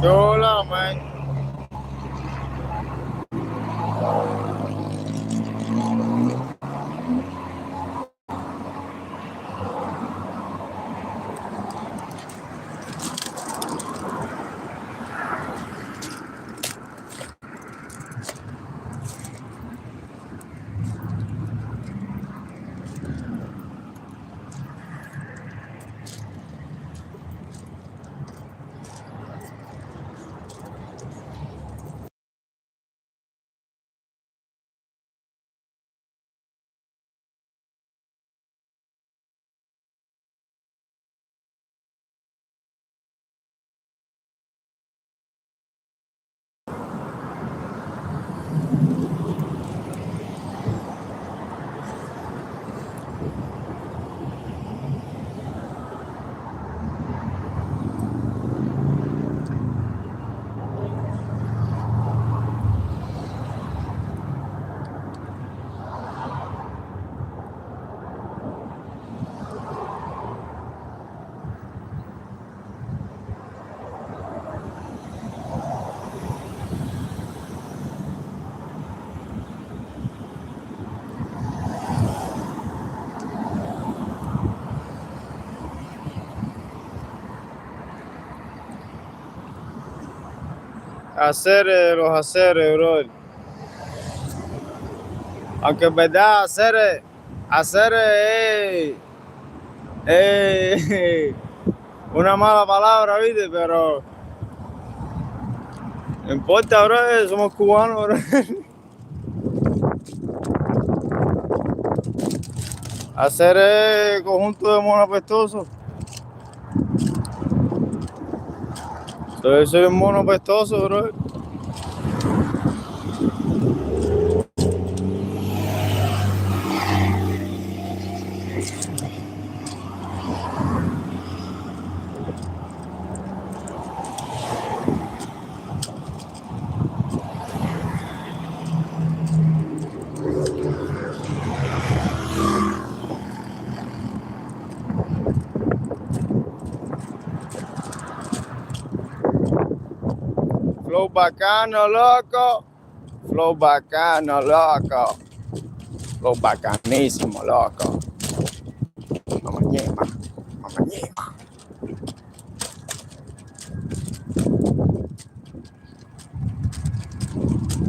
Hola, man. Los haceres, bro. Aunque en verdad, hacer es una mala palabra, ¿viste? Pero no importa, bro. Somos cubanos, bro. Hacer es conjunto de monos apestosos. Entonces soy un mono apestoso, bro. Flow bacano, loco. Flow bacano, loco. Flow bacanísimo, loco. Mamá ñema, mamá ñema.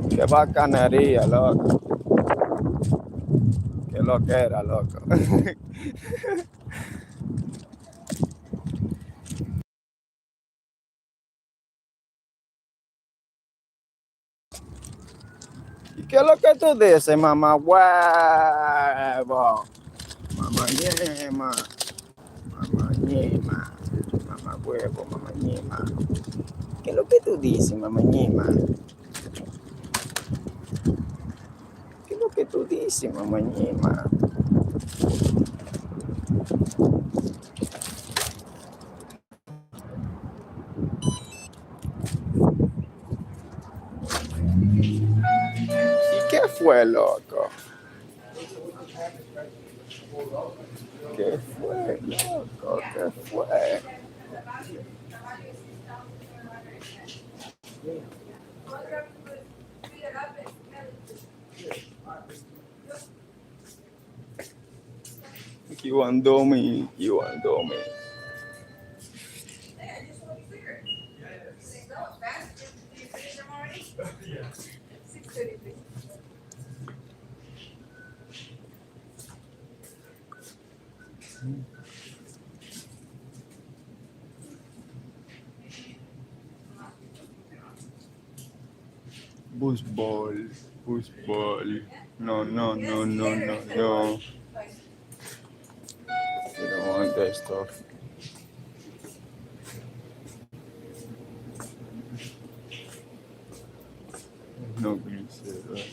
Qué bacanería, loco. Qué lo que era, loco. ¿Y qué es lo que tú dices, mamá huevo? Mamá ñema, mamá ñema, mamá huevo, mamá ñema. ¿Qué es lo que tú dices, mamá ñema? ¿Qué es lo que tú dices, mamá ñema? ¿Y qué fue, loco? ¿Qué fue, loco? ¿Qué fue? Kiwandomi, Kiwandomi. Busball, busball. No, no, no, no, no, no. You don't want that stuff. No glycerin.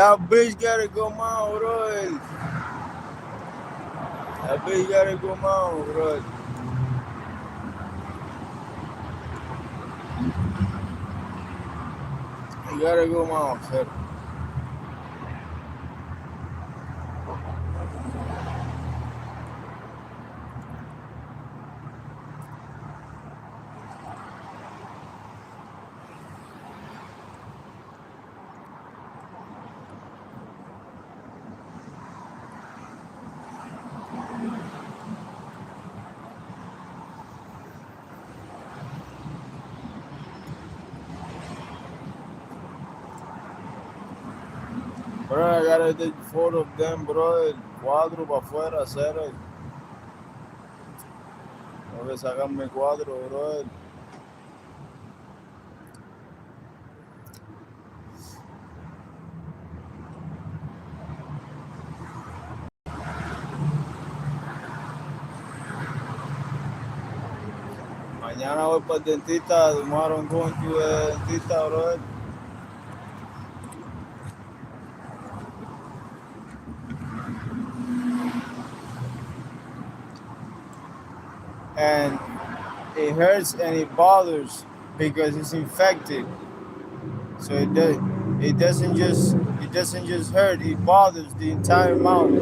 That bitch gotta go mal, bro. That bitch gotta go mal, bro. You gotta go mal, sir. Bro, I gotta take photo of them, bro. El cuadro para afuera, cero. No que sacan mi cuadro, bro. Mañana voy para el dentista, tomar un concho de dentista, bro. And it hurts and it bothers because it's infected. So it doesn't just hurt, it bothers the entire mouth.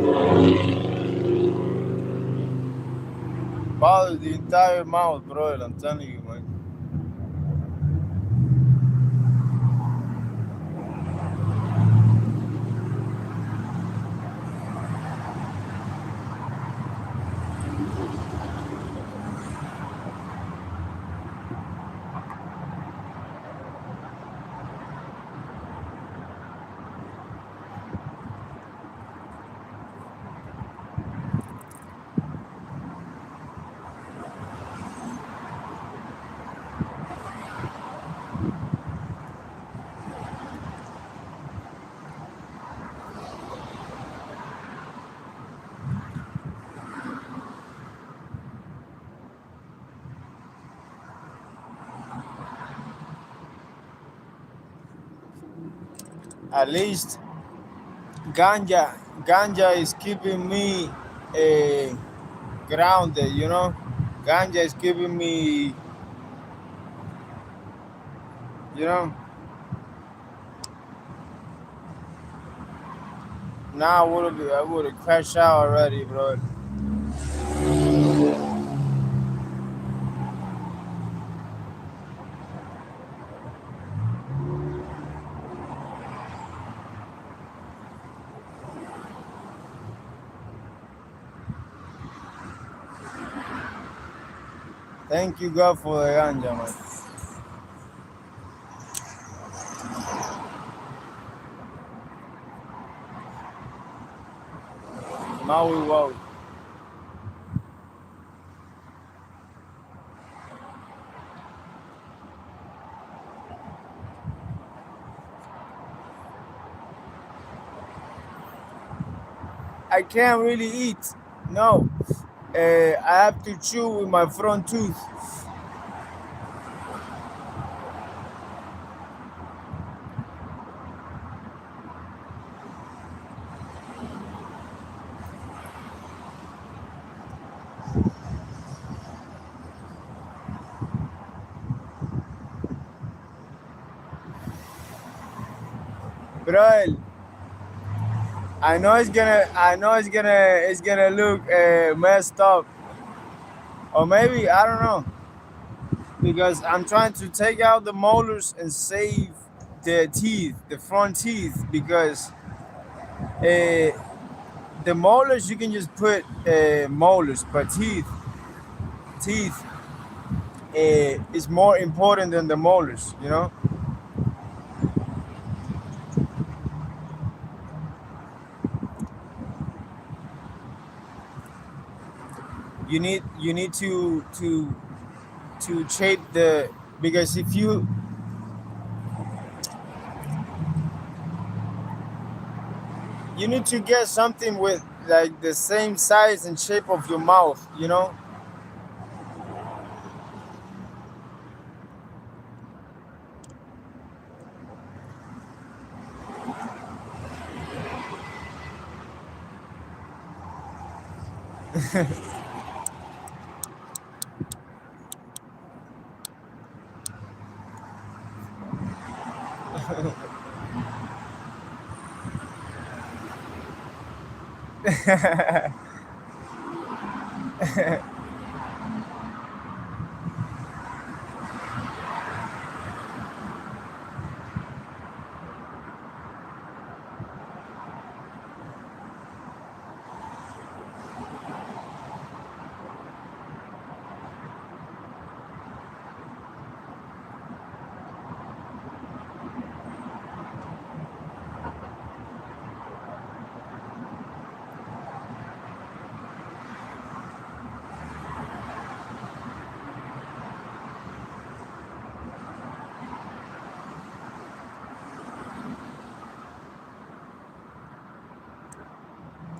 Bothers the entire mouth, bro. I'm telling you, man. At least ganja is keeping me grounded, you know. Ganja is keeping me, you know. Now I would have crashed out already, bro. Thank you, God, for the ganja, man. Maui wow. I can't really eat. No. I have to chew with my front tooth. Bro, it's gonna look messed up, or maybe I don't know, because I'm trying to take out the molars and save the teeth, the front teeth, because the molars you can just put molars, but teeth is more important than the molars, you know. You need to shape the, because if you need to get something with like the same size and shape of your mouth, you know.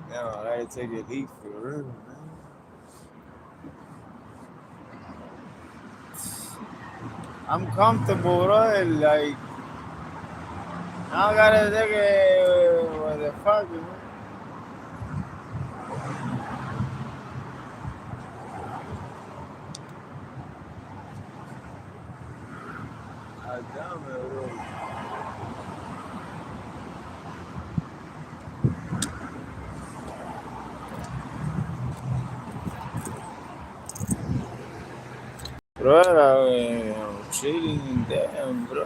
No, I gotta take a leak for real, man. I'm comfortable, right? Like, I don't gotta take a what the fuck, man. Ah, damn it, bro. Bro, I'm chilling, damn, bro.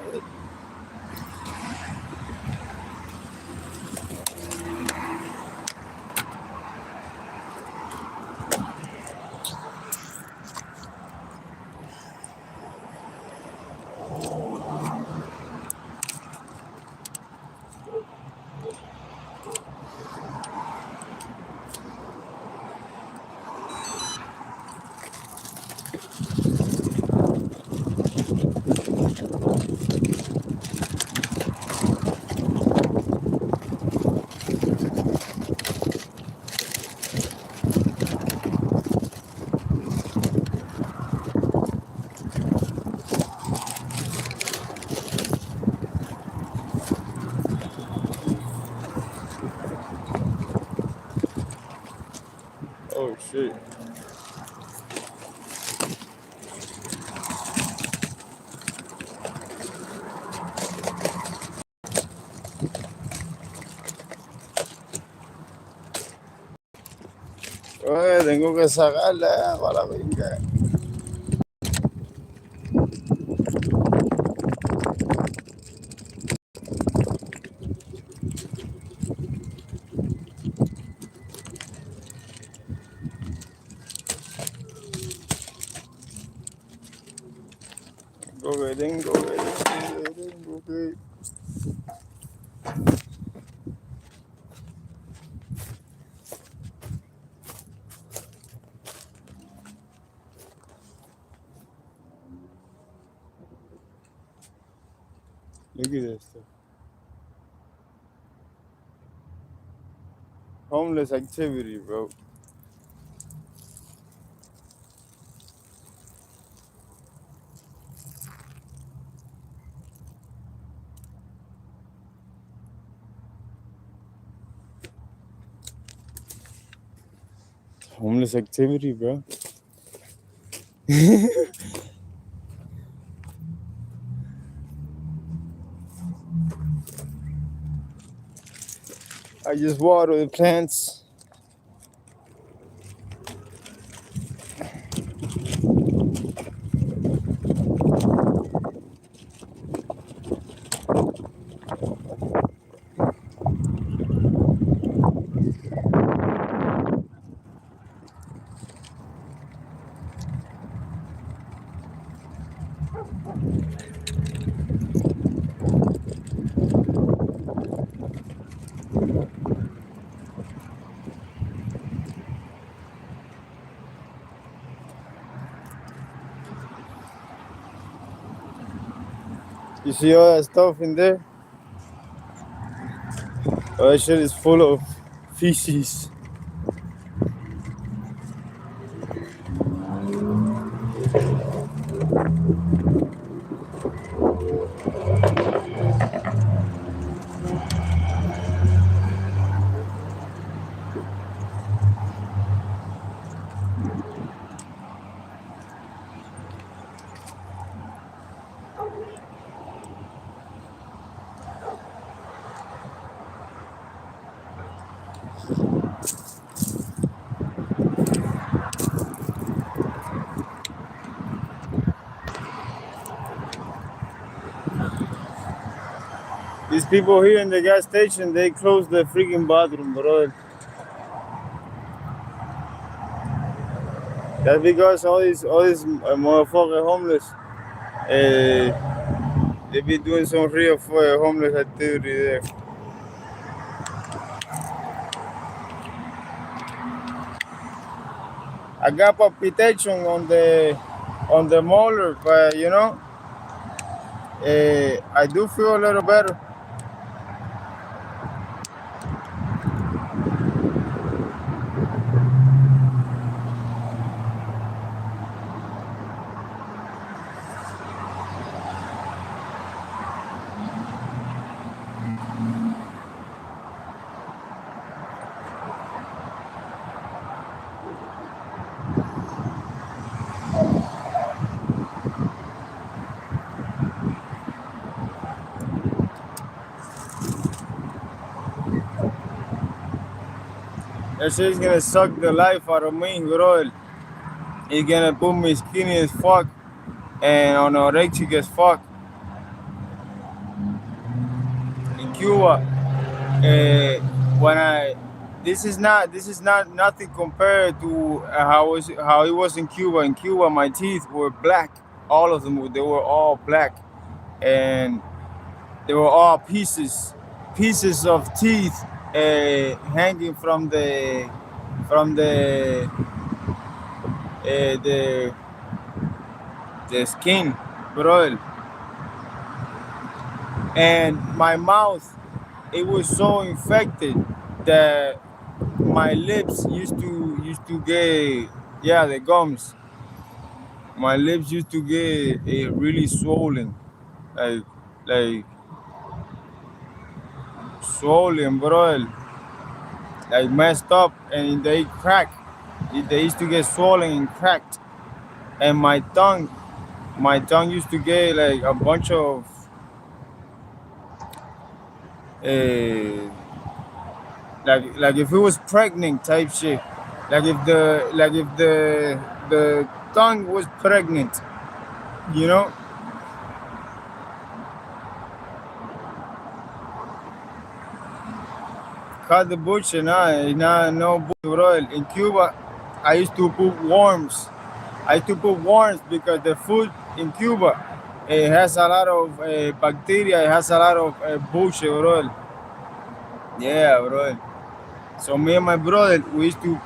Oh shit. Oye, tengo que sacarla para la pinga. Tengo que. Look at this stuff. Homeless activity, bro. Homeless activity, bro. I just water the plants. You see all that stuff in there? Oh, that shit is full of feces. people here in the gas station, they close the freaking bathroom, bro. That's because all these motherfucking homeless, they be doing some real homeless activity there. I got palpitation on the molar, but I do feel a little better. That shit's gonna suck the life out of me, bro. It's gonna put me skinny as fuck and anorexic as fuck. In Cuba, when I this is not nothing compared to how it was in Cuba. In Cuba, my teeth were black, all of them. They were all black, and they were all pieces of teeth hanging from the the skin, bro. And my mouth, it was so infected that my lips used to get, yeah, the gums. My lips used to get really swollen, like swollen, bro, like messed up, and they crack. They used to get swollen and cracked, and my tongue used to get like a bunch of like if it was pregnant type shit, like if the tongue was pregnant, you know. Cut the butcher, no bro. In Cuba, I used to put worms. Because the food in Cuba, it has a lot of bacteria. It has a lot of bullshit, bro. Yeah, bro. So me and my brother, we used to.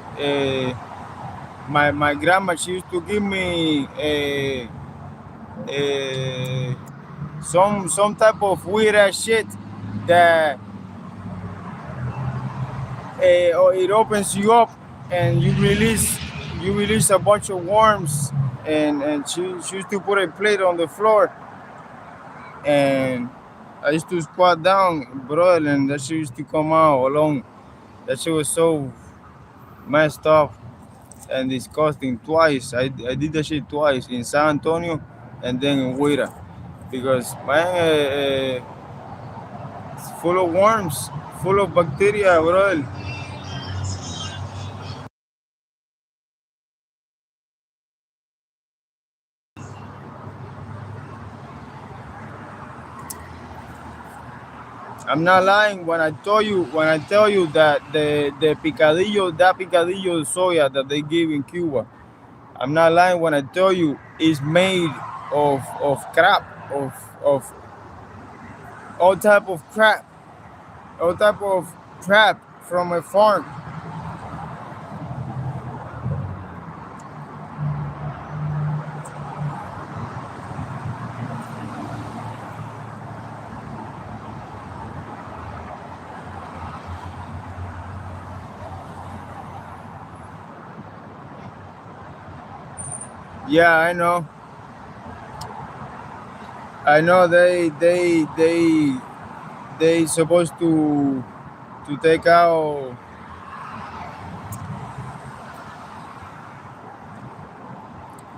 My grandma, she used to give me some type of weird ass shit that it opens you up and you release a bunch of worms, and she used to put a plate on the floor, and I used to squat down, bro, and that shit used to come out alone. That shit was so messed up and disgusting. Twice I did that shit twice, in San Antonio and then in Huira, because man, it's full of worms, full of bacteria, bro. I'm not lying when I tell you that the picadillo, that picadillo soya that they give in Cuba, I'm not lying when I tell you it's made of crap, of all type of crap, all type of crap from a farm. Yeah, I know. They supposed to take out.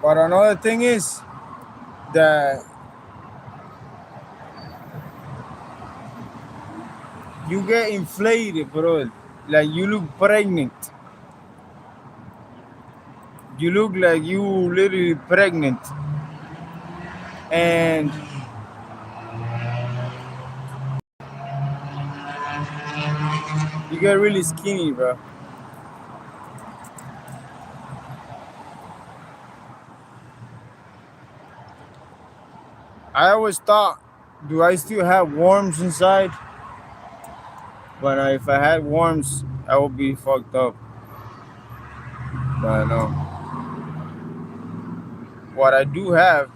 But another thing is that you get inflated, bro. Like you look pregnant. You look like you literally pregnant. And You get really skinny, bro. I always thought, do I still have worms inside? But if I had worms, I would be fucked up. But no. What I do have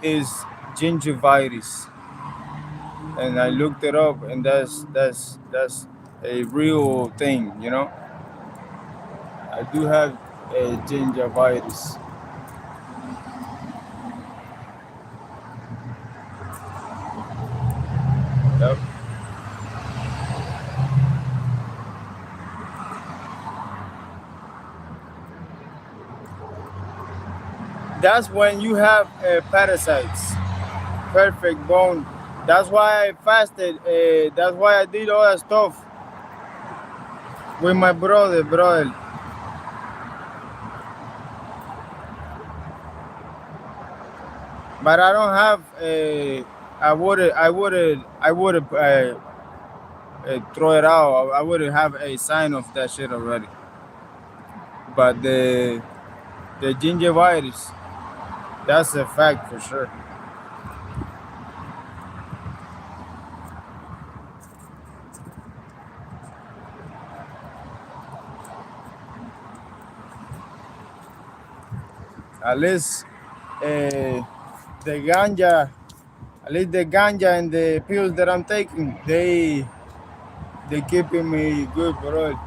is gingivitis, and I looked it up, and that's a real thing, you know. I do have a gingivitis. Yep. That's when you have parasites. Perfect bone. That's why I fasted. That's why I did all that stuff with my brother. But I don't have a. I would throw it out. I wouldn't have a sign of that shit already. But the gingivitis, that's a fact for sure. At least uh, the ganja, at least the ganja and the pills that I'm taking, they keeping me good, bro.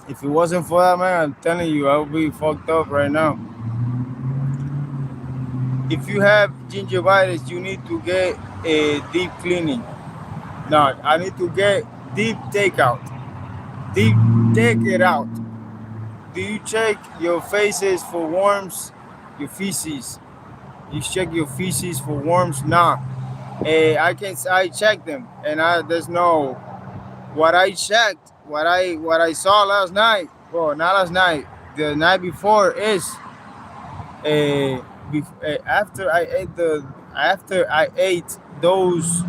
If it wasn't for that, man, I'm telling you, I would be fucked up right now. If you have gingivitis, you need to get a deep cleaning. No, I need to get deep takeout. Deep take it out. Do you check your faces for worms? Your feces. You check your feces for worms? Nah. I checked them, and there's no. What I checked, what I saw last night, well, not last night, the night before is after I ate those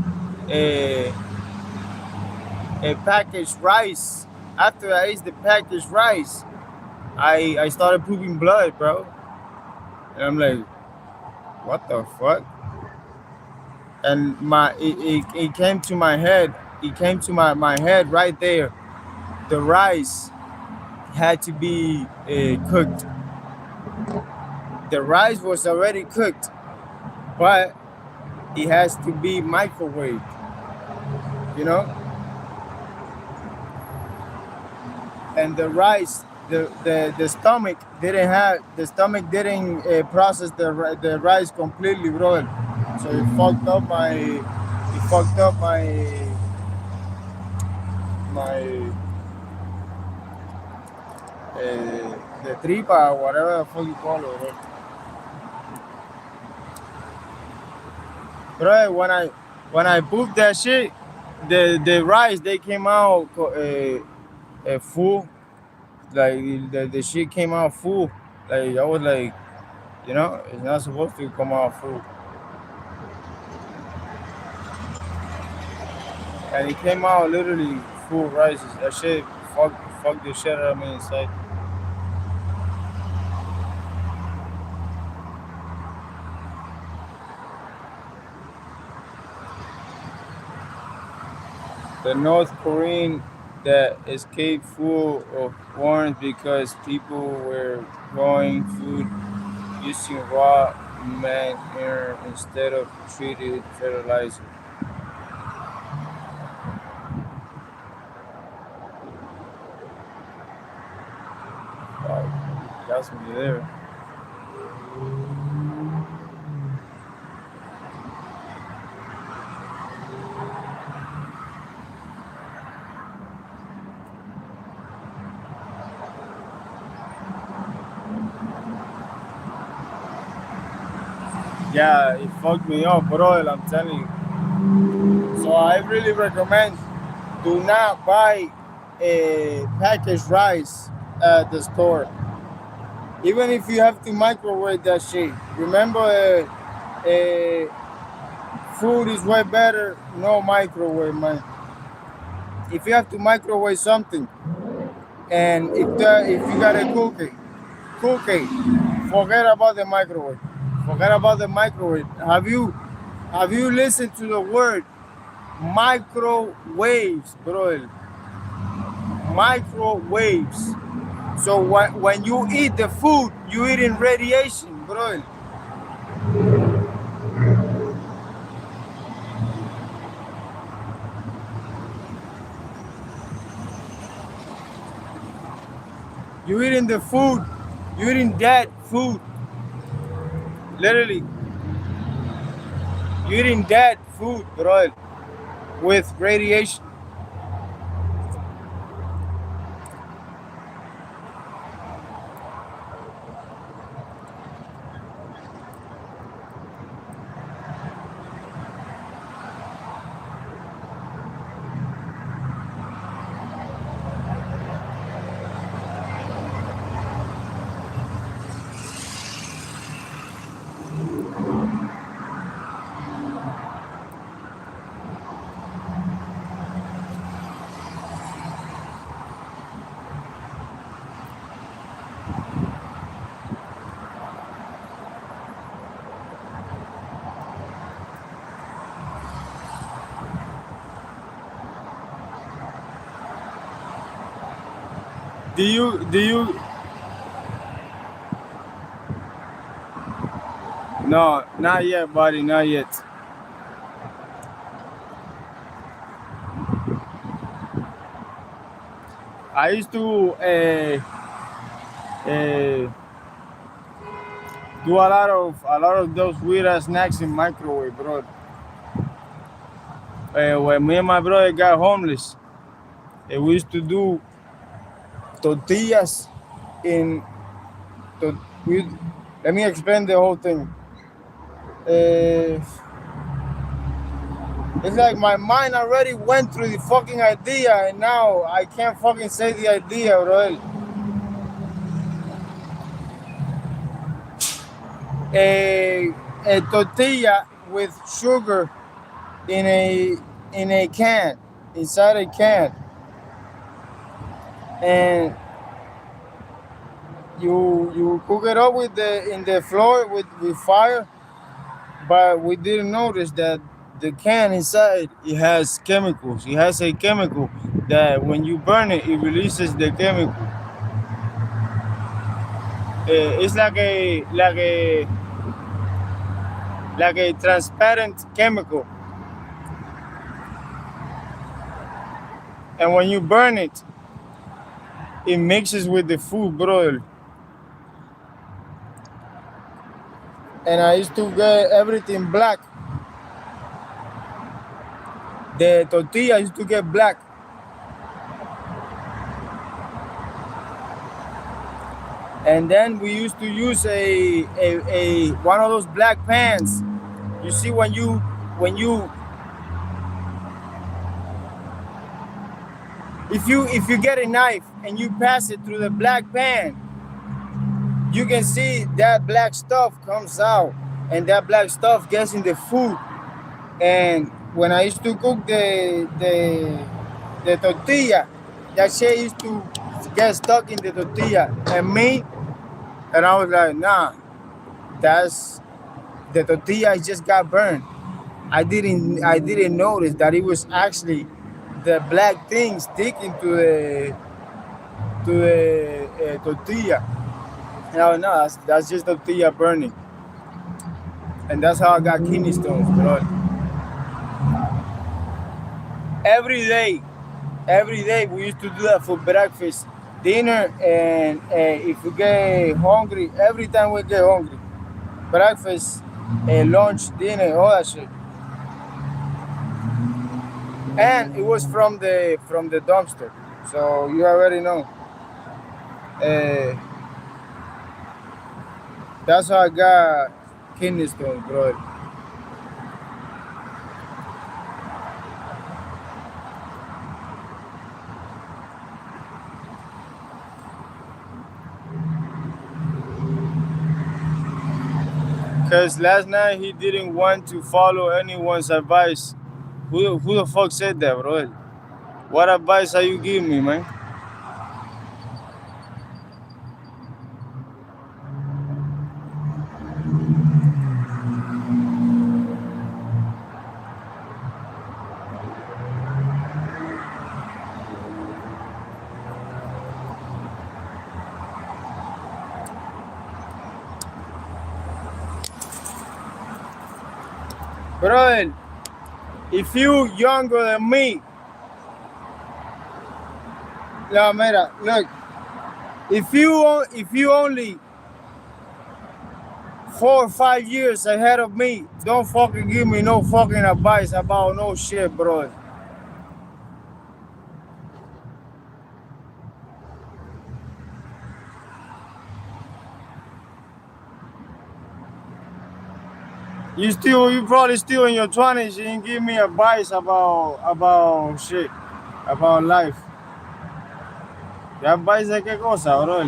uh, packaged rice. After I ate the packaged rice, I started pooping blood, bro. And I'm like, what the fuck? And it came to my head. It came to my head right there. The rice had to be cooked. The rice was already cooked, but it has to be microwaved. You know, and the rice, the stomach didn't process the rice completely, bro. So it fucked up my the tripa, whatever the fuck you call it, bro. Bro, when I pooped that shit, the rice they came out full, like the shit came out full. Like I was like, it's not supposed to come out full, and it came out literally full rices. That shit fuck the shit out of me inside. The North Korean that escaped full of worms because people were growing food using raw manure instead of treated fertilizer. Wow, that's me there. Yeah, it fucked me up, bro. I'm telling you. So I really recommend, do not buy a packaged rice at the store. Even if you have to microwave that shit. Remember, food is way better. No microwave, man. if you have to microwave something, and if you gotta cook it, forget about the microwave. Forget about the microwave. Have you listened to the word microwaves, bro? Microwaves. So when you eat the food, you eat in radiation, bro. You eating the food, you eating dead food. Literally, you eating dead food, bro, with radiation. Do you no, not yet, buddy, not yet. I used to uh, do a lot of those weird ass snacks in microwave, bro. When me and my brother got homeless, we used to do tortillas in to, we, let me explain the whole thing. Uh, it's like my mind already went through the fucking idea, and now I can't fucking say the idea, bro. A tortilla with sugar in a can, inside a can, and you cook it up with the in the floor with fire. But we didn't notice that the can inside, it has chemicals. It has a chemical that when you burn it, it releases the chemical. It's like a transparent chemical, and when you burn it, it mixes with the food, bro. And I used to get everything black. The tortilla used to get black. And then we used to use a one of those black pans. You see, when you if you get a knife and you pass it through the black pan, you can see that black stuff comes out, and that black stuff gets in the food. And when I used to cook the tortilla, that shit used to get stuck in the tortilla. And I was like, nah, that's the tortilla just got burned. I didn't notice that it was actually the black thing sticking to the tortilla. And I was, no, that's just tortilla burning. And that's how I got kidney stones, bro. Every day, every day we used to do that for breakfast, dinner, and if we get hungry, every time we get hungry, breakfast, lunch, dinner, all that shit. And it was from the dumpster, so you already know. Uh, that's how I got kidney stones, bro. Because last night he didn't want to follow anyone's advice. Who the fuck said that, bro? What advice are you giving me, man? Brother, if you younger than me, no, mira, look, if you only 4 or 5 years ahead of me, don't fucking give me no fucking advice about no shit, bro. You probably still in your 20s. You can give me advice about shit, about life. ¿Qué advice de qué cosa, bro?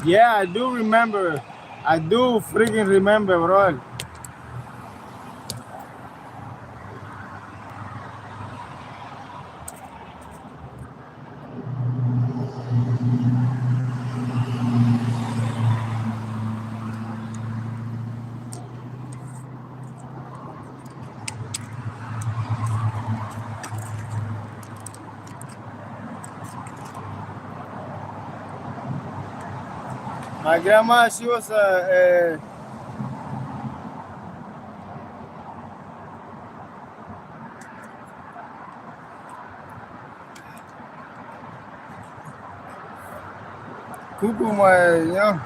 Yeah, I do remember. I do freaking remember, bro. My grandma, she was a cuckoo, you know.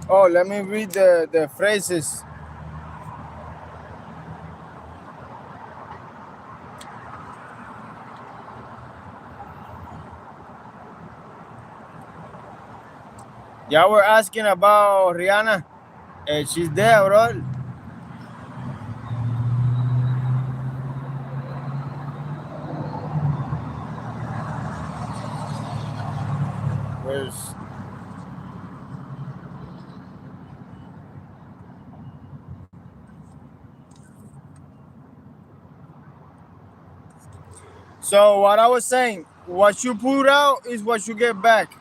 Oh, let me read the phrases. Y'all were asking about Rihanna. She's there, bro. Where's So what I was saying, what you put out is what you get back.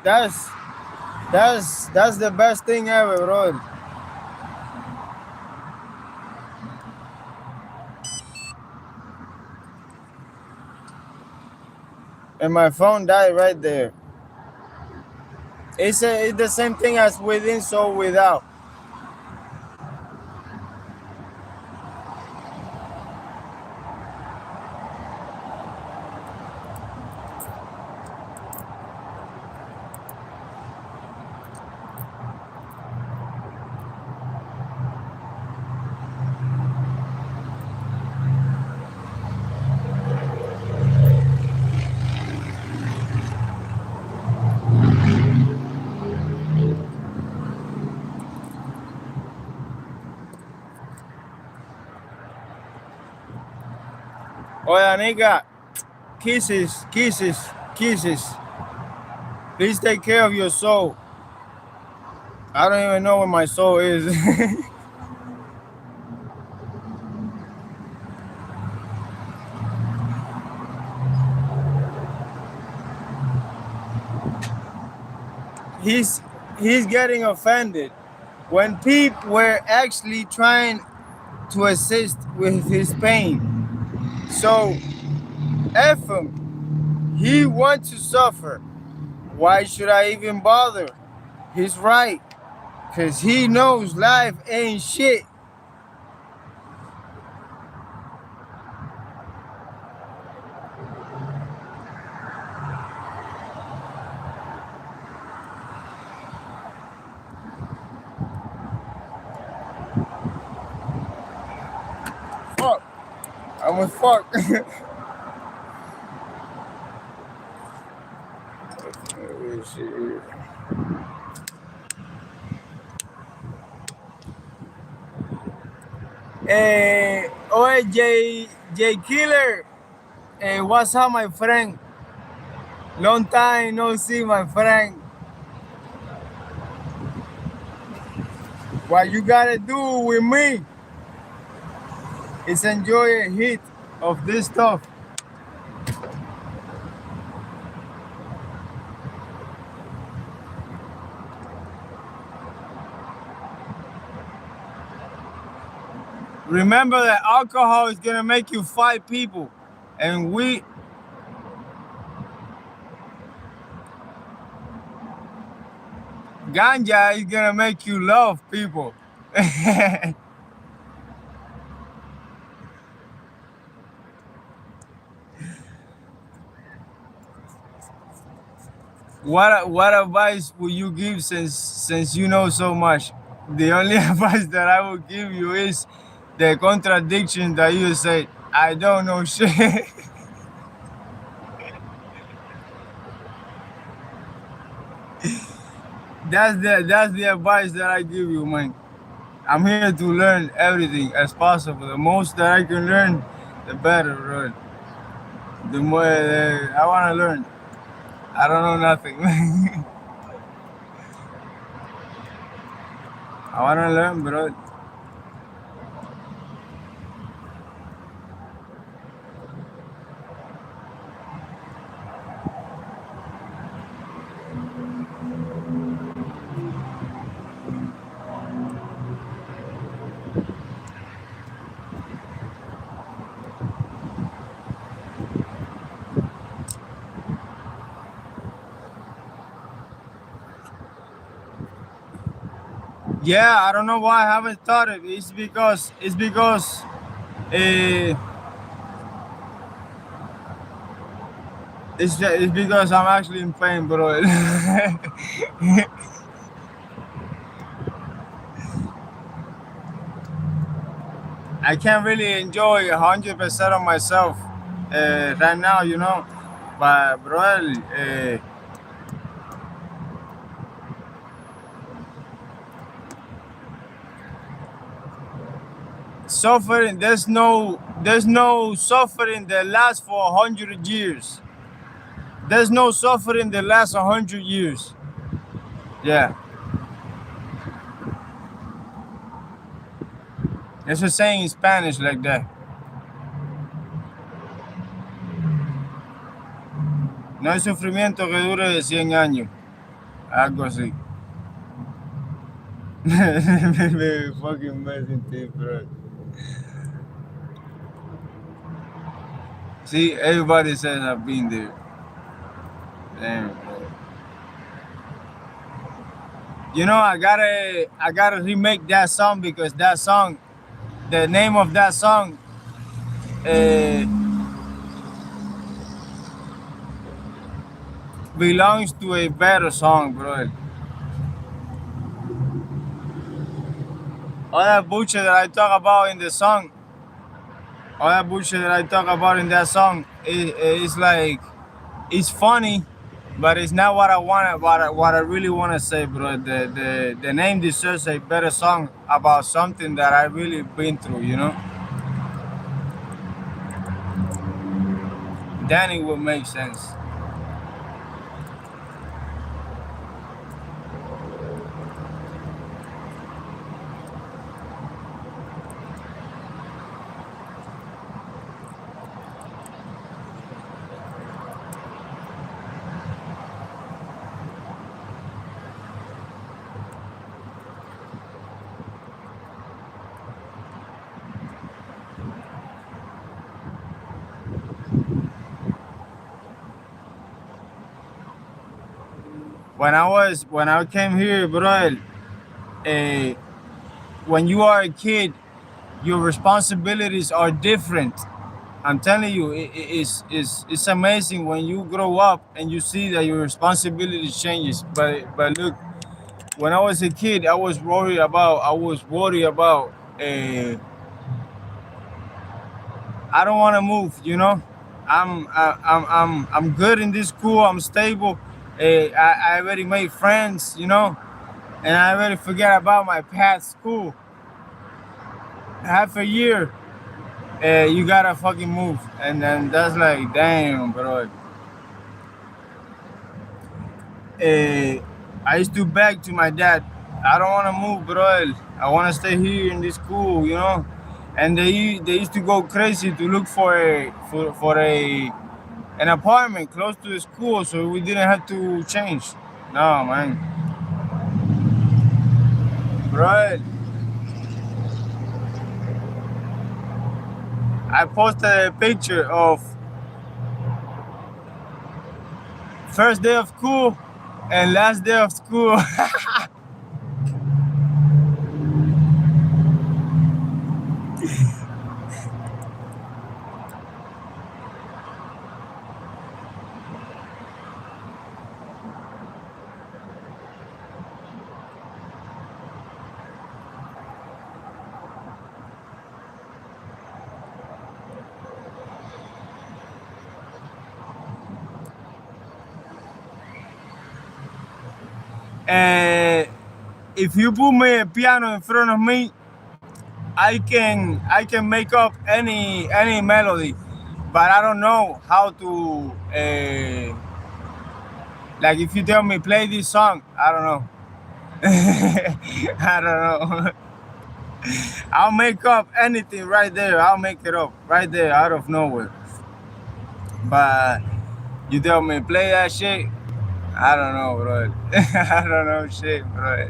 That's that's the best thing ever, bro. And my phone died right there. It's the same thing as within, so without. Oye, nigga, kisses, kisses, kisses. Please take care of your soul. I don't even know where my soul is. he's he's getting offended when people were actually trying to assist with his pain. So F him. He wants to suffer. Why should I even bother? He's right. Cause he knows life ain't shit. I'm with fuck. Oye, J Killer. What's up, my friend? Long time no see, my friend. What you gotta do with me is enjoy a hit of this stuff. Remember that alcohol is gonna make you fight people, and ganja is gonna make you love people. What advice will you give since you know so much? The only advice that I will give you is the contradiction that you say. I don't know shit. That's the advice that I give you, man. I'm here to learn everything as possible. The most that I can learn, the better, bro. The more I want to learn. I don't know nothing. I want to learn, bro. Yeah, I don't know why I haven't started. It's because uh, it's because I'm actually in pain, bro. I can't really enjoy 100% of myself right now, you know. But bro, suffering. There's no suffering that lasts for 100 years. There's no suffering that lasts 100 years. Yeah, there's a saying in Spanish like that. No hay sufrimiento que dure de 100 años. Algo así. Me fucking messing teeth, bro. See, everybody says I've been there. Damn, bro. You know, I gotta remake that song because that song, the name of that song, uh, belongs to a better song, bro. All that bullshit that I talk about in the song, all that bullshit that I talk about in that song is like, it's funny, but it's not what I want. What I really want to say, bro. The name deserves a better song about something that I really been through. You know, then it would make sense. When I came here, bro, uh, when you are a kid, your responsibilities are different. I'm telling you, it's amazing when you grow up and you see that your responsibilities changes. But look, when I was a kid, I was worried about I don't want to move. You know, I'm good in this school. I'm stable. I already made friends. You know, and I already forget about my past school. Half a year, you gotta fucking move, and then that's like, damn, bro. Uh, I used to beg to my dad, I don't want to move, bro. I want to stay here in this school, you know. And they used to go crazy to look for a an apartment close to the school, so we didn't have to change. No, man, bro. I posted a picture of first day of school and last day of school. And if you put me a piano in front of me, I can make up any melody, but I don't know how to. Like if you tell me play this song, I don't know. I don't know. I'll make up anything right there. I'll make it up right there out of nowhere. But you tell me play that shit, I don't know, bro. I don't know shit, bro.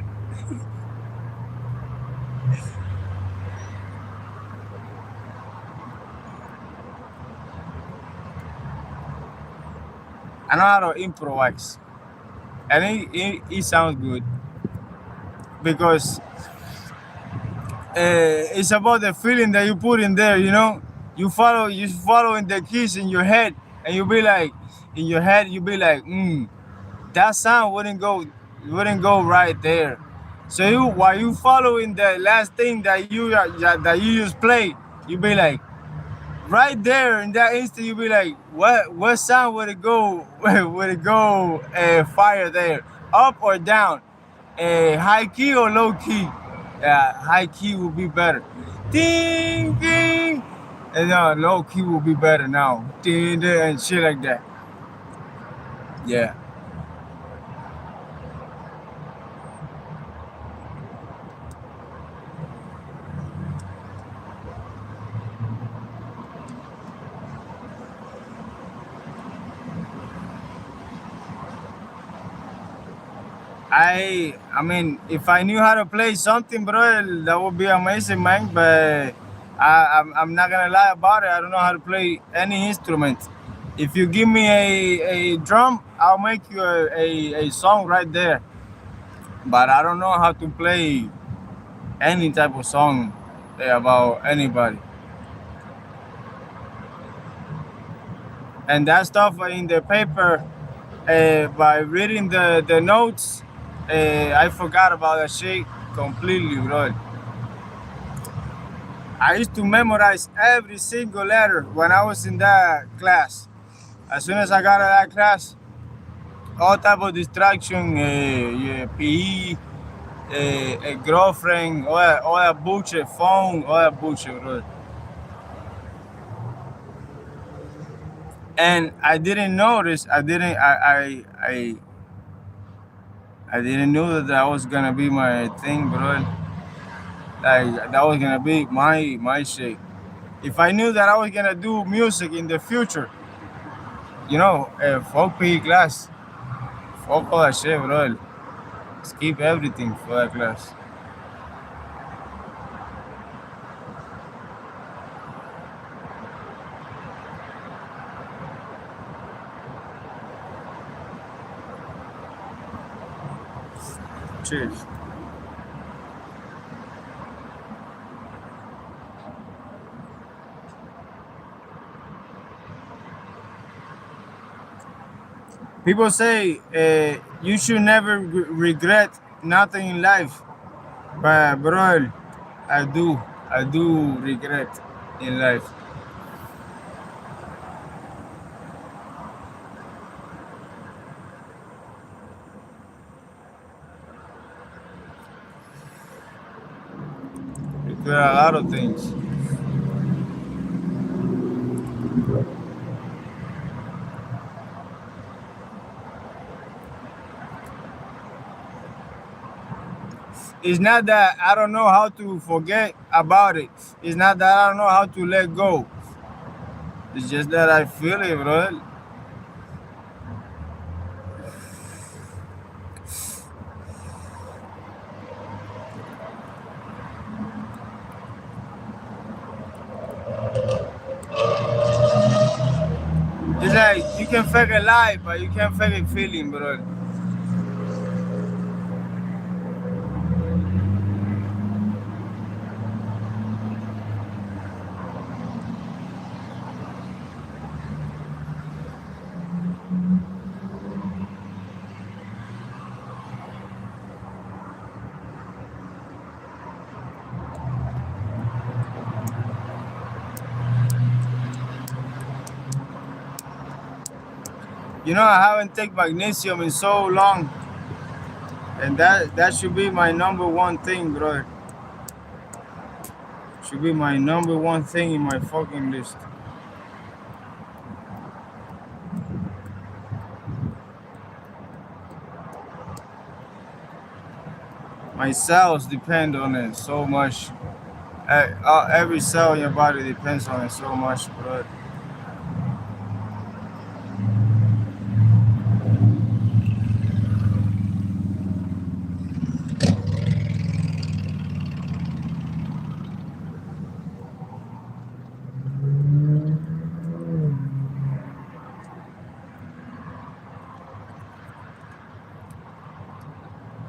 I know how to improvise, and it sounds good because it's about the feeling that you put in there. You know, you following the keys in your head, and you be like, in your head, you be like, that sound wouldn't go right there. So you while you following the last thing that you just play, you be like, right there in that instant, you be like, what sound would it go? Would it go fire there, up or down, high key or low key? Yeah, high key would be better. Ding ding, and low key will be better now. Ding ding and shit like that. Yeah. I mean, if I knew how to play something, bro, that would be amazing, man. But I'm not gonna lie about it. I don't know how to play any instrument. If you give me a drum, I'll make you a song right there. But I don't know how to play any type of song about anybody. And that stuff in the paper, by reading the notes, I forgot about that shit completely, bro. I used to memorize every single letter when I was in that class. As soon as I got out of that class, all type of distraction, yeah, PE, a girlfriend, all that bullshit, phone, all that bullshit, bro. And I didn't notice. I didn't know that that was gonna be my thing, bro. Like that was gonna be my shit. If I knew that I was gonna do music in the future, folk PE class, fuck all that shit, bro. Skip everything for that class. Cheers. People say you should never regret nothing in life, but bro, I do regret in life. There are a lot of things. It's not that I don't know how to forget about it. It's not that I don't know how to let go. It's just that I feel it, bro. It's like you can fake a life, but you can't fake a feeling, bro. You know, I haven't taken magnesium in so long, and that should be my number one thing, bro. Should be my number one thing in my fucking list. My cells depend on it so much. Every cell in your body depends on it so much, bro.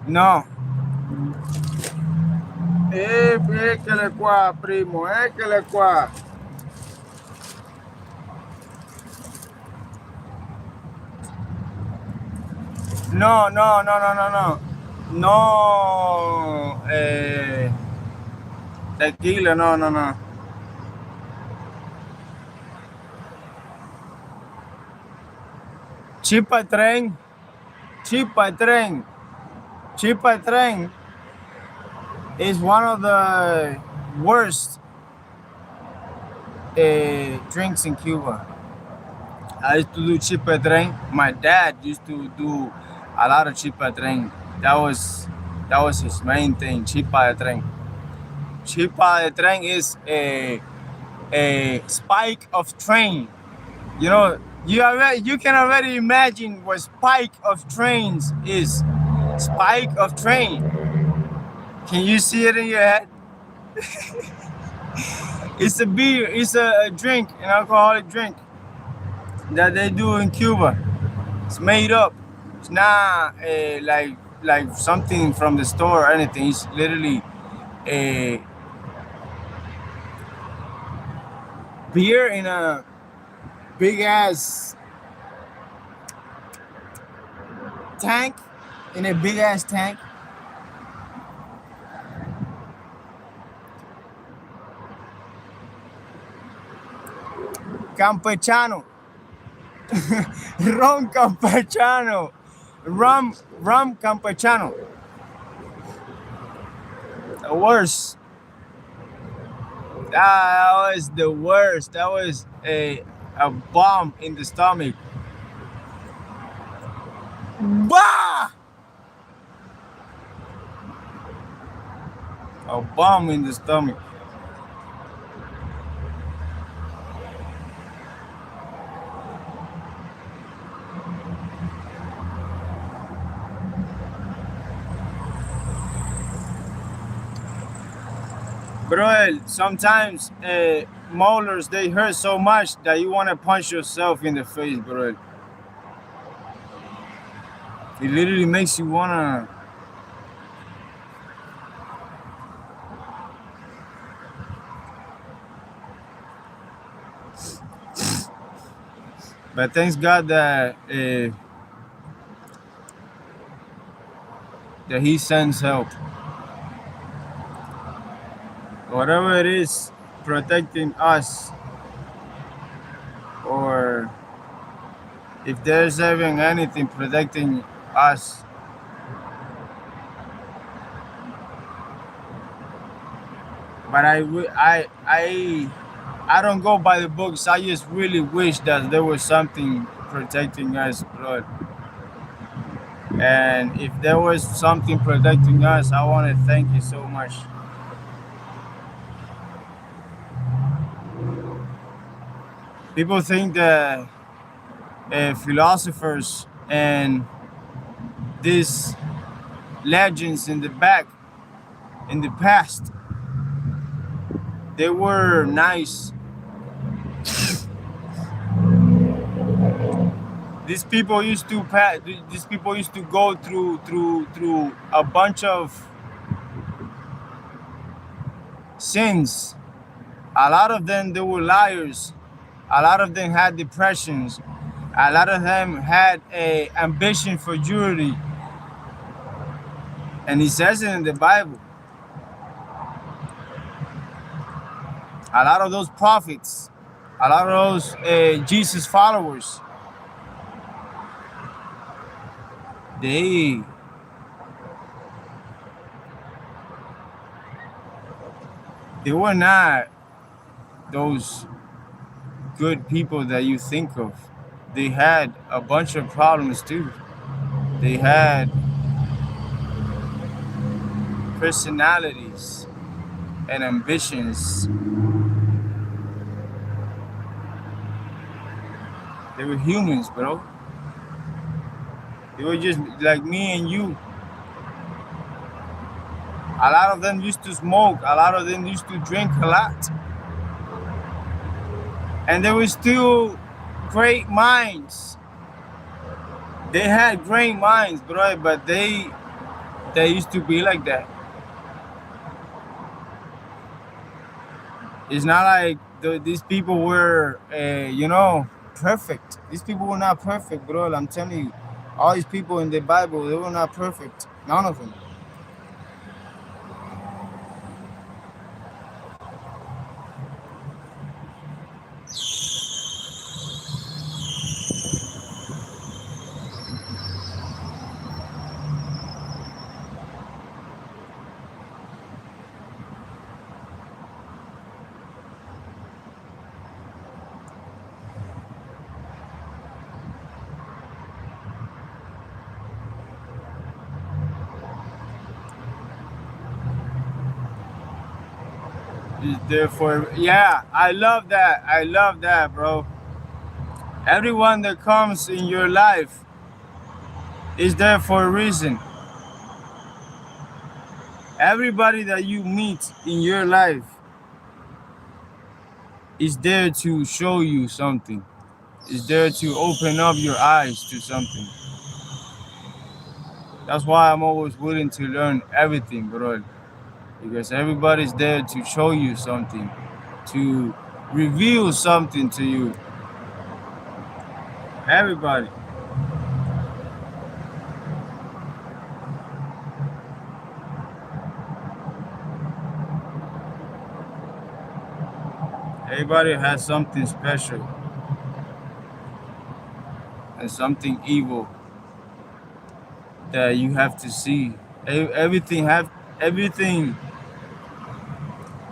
No. Échale qua, primo, échale qua. No, no, no, no, no, no. No, tequila, no, no, no. Chipa tren, chipa tren, chipa tren is one of the worst drinks in Cuba. I used to do chipa tren. My dad used to do a lot of chipa tren. That was his main thing, chipa tren. Chipa tren is a spike of train. You know, you can already imagine what spike of trains is. Spike of train. Can you see it in your head? It's a beer. It's a drink, an alcoholic drink that they do in Cuba. It's made up. It's not like something from the store or anything. It's literally a beer in a big ass tank. In a big ass tank. Campechano. Rum Campechano. Rum Campechano. The worst. That was the worst. That was a bomb in the stomach. Bah! A bomb in the stomach. Bro, sometimes molars, they hurt so much that you want to punch yourself in the face, bro. It literally makes you want to. But thanks God that He sends help. Whatever it is protecting us, or if there's even anything protecting us, But I don't go by the books. I just really wish that there was something protecting us, Lord. And if there was something protecting us, I want to thank you so much. People think that philosophers and these legends in the past, they were nice. These people used to go through a bunch of sins. A lot of them, they were liars. A lot of them had depressions. A lot of them had a ambition for jewelry. And he says it in the Bible. A lot of those prophets, a lot of those Jesus followers, they were not those good people that you think of. They had a bunch of problems too. They had personalities and ambitions. They were humans, bro. They were just like me and you. A lot of them used to smoke. A lot of them used to drink a lot. And they were still great minds. They had great minds, bro, but they used to be like that. It's not like these people were, perfect. These people were not perfect, bro. I'm telling you, all these people in the Bible, they were not perfect. None of them. Therefore, yeah, I love that. I love that, bro. Everyone that comes in your life is there for a reason. Everybody that you meet in your life is there to show you something. Is there to open up your eyes to something. That's why I'm always willing to learn everything, bro. Because everybody's there to show you something, to reveal something to you. Everybody. Everybody has something special and something evil that you have to see. Everything.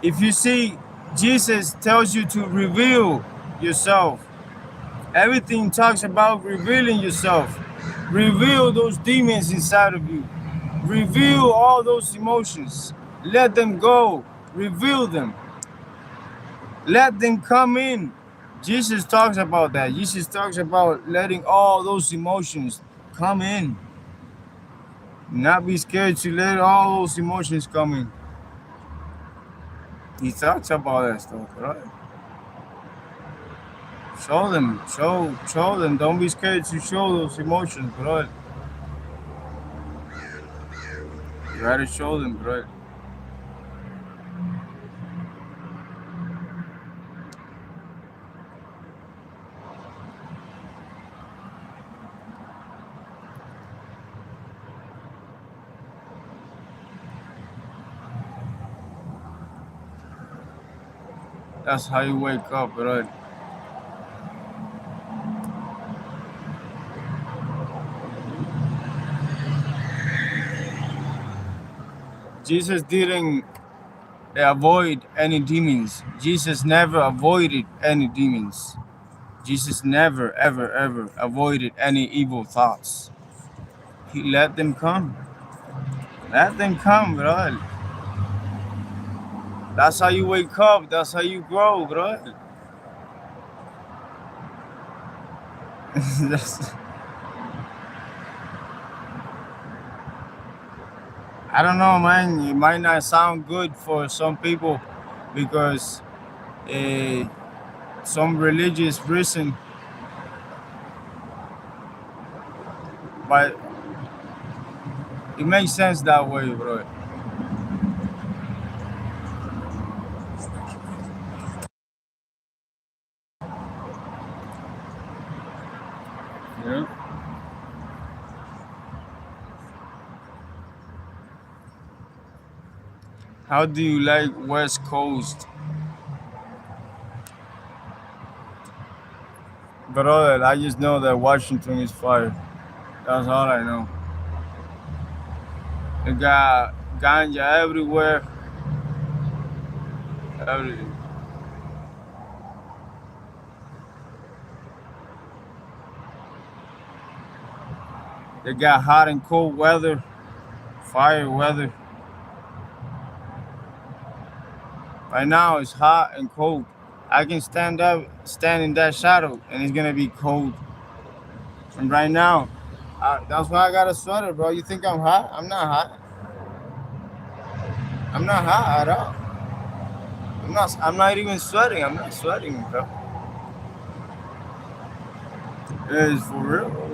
If you see, Jesus tells you to reveal yourself. Everything talks about revealing yourself. Reveal those demons inside of you. Reveal all those emotions. Let them go. Reveal them. Let them come in. Jesus talks about that. Jesus talks about letting all those emotions come in. Not be scared to let all those emotions come in. He talks about that stuff, right? Show them. Show them. Don't be scared to show those emotions, bro. You gotta show them, bro. That's how you wake up, bro. Jesus didn't They avoid any demons. Jesus never avoided any demons. Jesus never, ever, ever avoided any evil thoughts. He let them come. Let them come, bro. That's how you wake up. That's how you grow, bro. That's- I don't know, man. It might not sound good for some people because uh, some religious reason, but it makes sense that way, bro. Yeah. How do you like West Coast, brother? I just know that Washington is fire. That's all I know. They got ganja everywhere. Every, they got hot and cold weather, fire weather. Right now it's hot and cold. I can stand in that shadow, and it's gonna be cold. And right now, that's why I got a sweater, bro. You think I'm hot? I'm not hot. I'm not hot at all. I'm not. I'm not even sweating. I'm not sweating, bro. It's for real.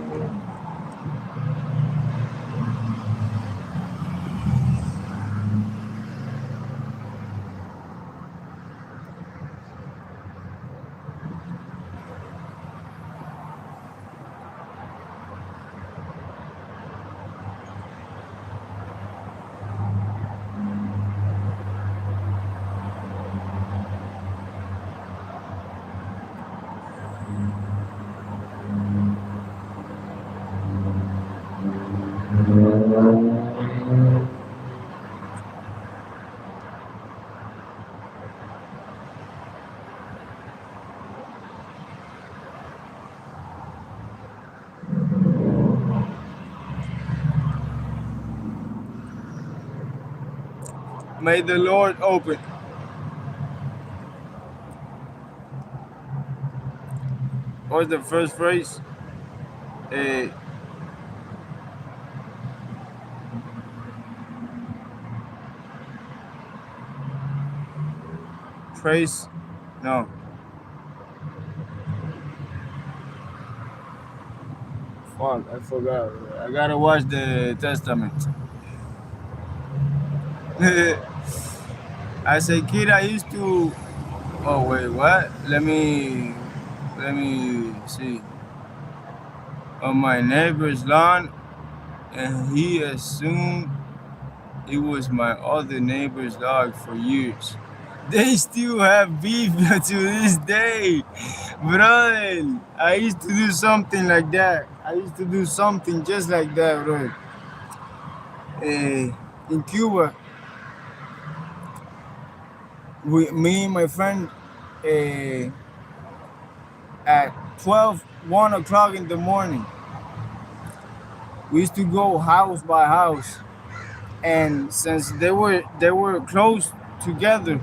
May the Lord open. What's the first phrase? Uh, praise? No. Fuck, I forgot. I gotta watch the Testament. As a kid, I used to. Oh wait, what? Let me see. On my neighbor's lawn, and he assumed it was my other neighbor's dog for years. They still have beef to this day, brother. I used to do something like that. I used to do something just like that, bro. In Cuba, me and my friend, uh, at 1 o'clock in the morning, we used to go house by house, and since they were close together,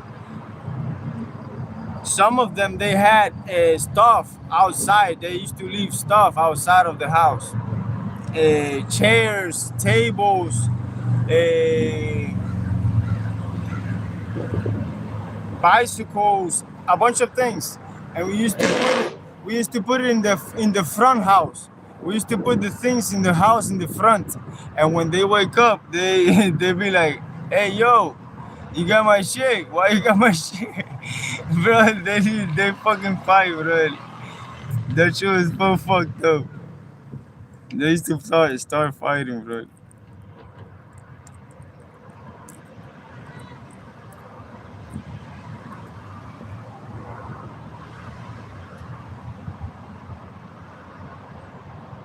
some of them they had stuff outside. They used to leave stuff outside of the house, chairs, tables, uh, bicycles, a bunch of things, and we used to put it in the front house. We used to put the things in the house in the front, and when they wake up, they be like, "Hey, yo, you got my shit? Why you got my shit?" Bro, they fucking fight, bro. That shit was so fucked up. They used to start fighting, bro.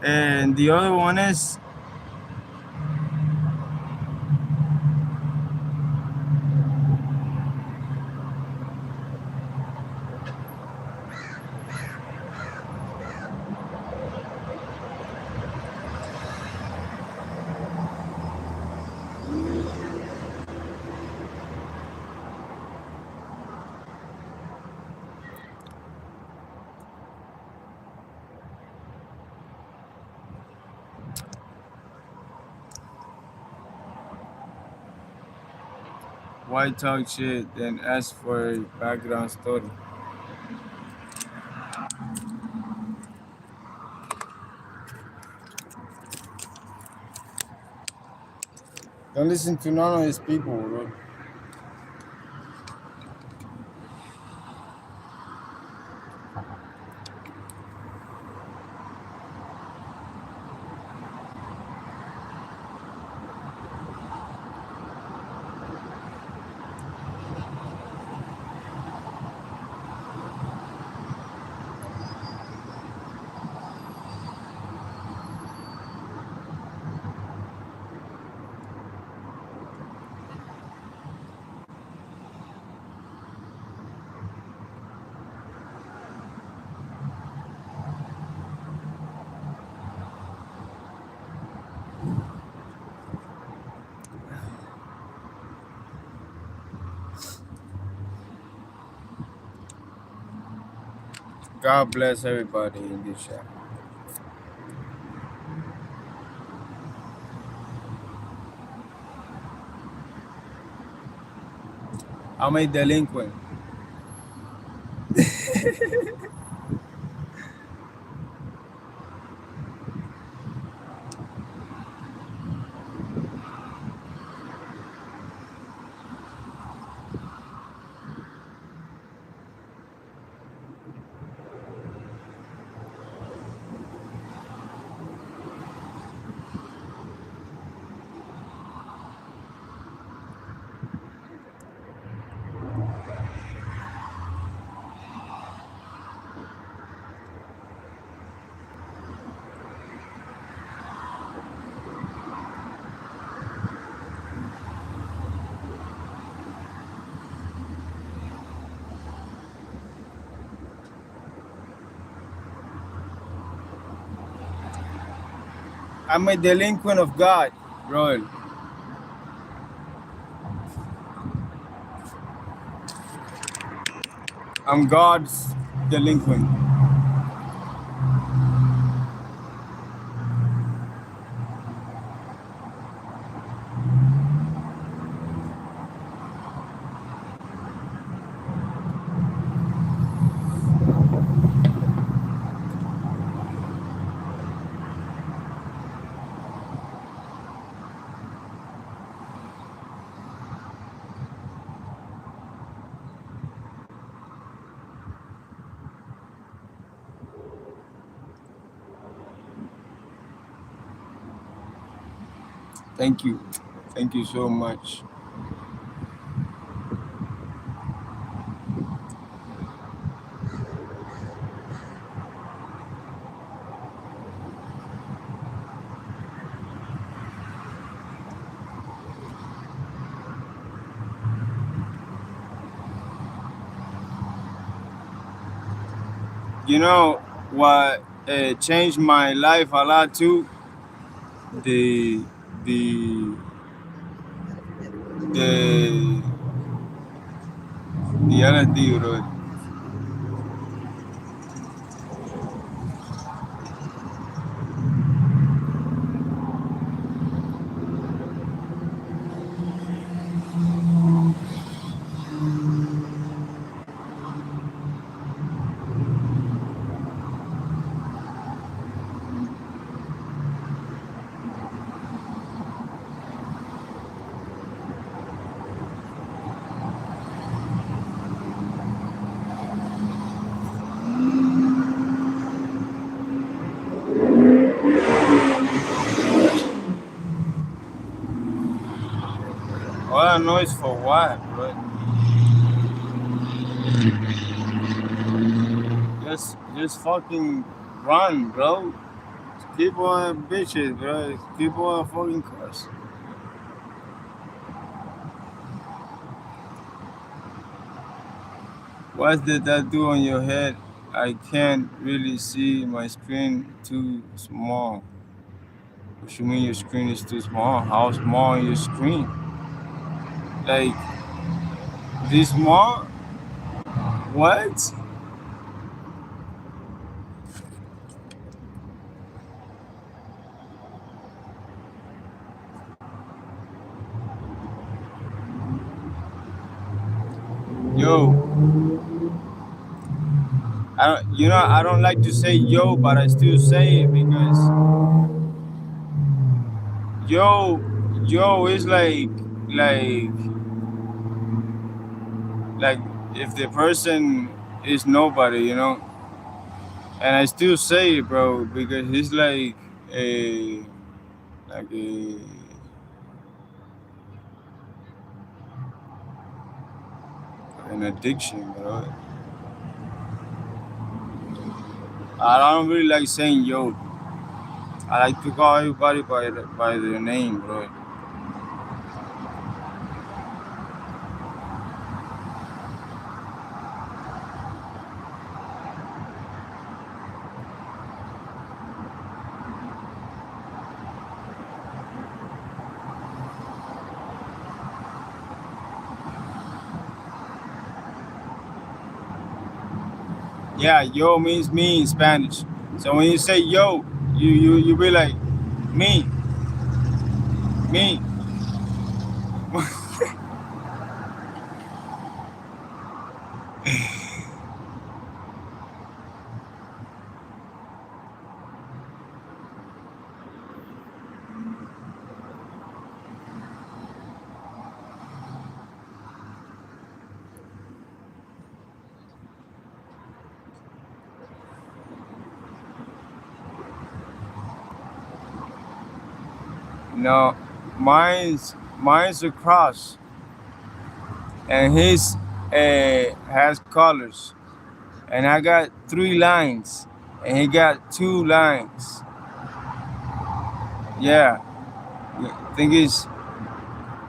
And the other one is, Why talk shit then ask for a background story? Don't listen to none of these people, bro. God bless everybody in this chat. I'm a delinquent. I'm a delinquent of God, bro. I'm God's delinquent. Thank you. Thank you so much. You know what changed my life a lot too? The the the the LSD, bro. All I know is for what, bro? Just fucking run, bro. People are bitches, bro. People are fucking cars. What did that do on your head? I can't really see my screen too small. What you mean your screen is too small? How small is your screen? Like this small? What? yo. I don't like to say yo, but I still say it because yo, yo is like, like if the person is nobody, and I still say it, bro, because it's a, like a, an addiction, bro. I don't really like saying yo. I like to call everybody by their name, bro. Yeah, yo means me in Spanish. So when you say yo, you be like me, me. No, mine's a cross, and his has colors, and I got 3 lines, and he got 2 lines. Yeah, thing is,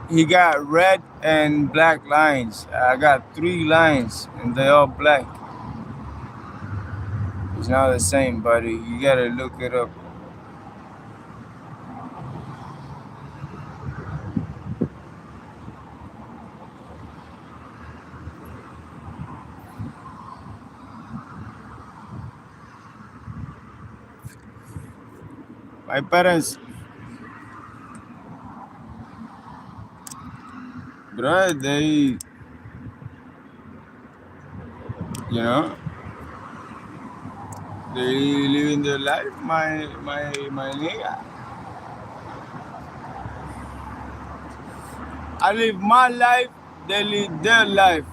he got red and black lines. I got 3 lines, and they all black. It's not the same, buddy. You gotta look it up. My parents, bro, you know, they living their life. My nigga. I live my life. They live their life.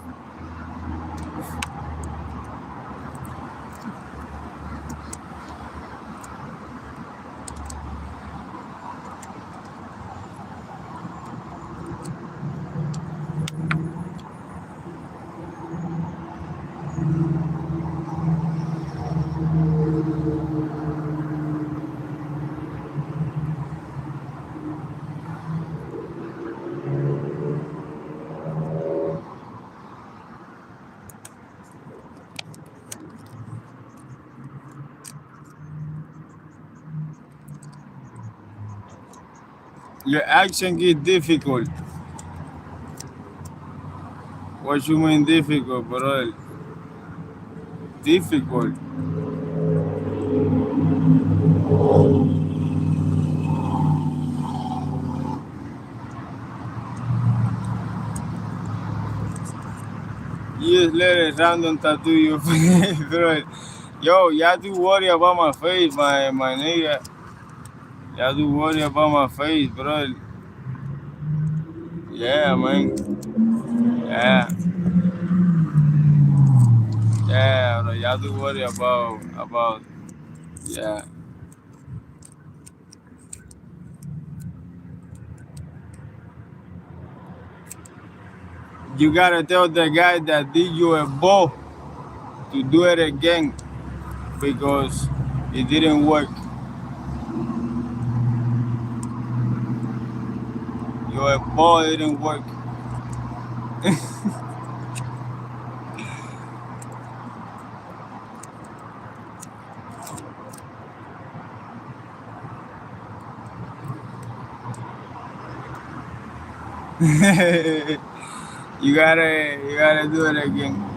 Your action get difficult. What you mean difficult, bro? Difficult. Years later, random tattoo your face, bro. Yo, y'all do worry about my face, my nigga. Y'all do worry about my face, bro. Yeah, man. Yeah, yeah, bro. Y'all do worry about. Yeah. You gotta tell the guy that did you a ball to do it again because it didn't work. Your ball didn't work. you gotta do it again.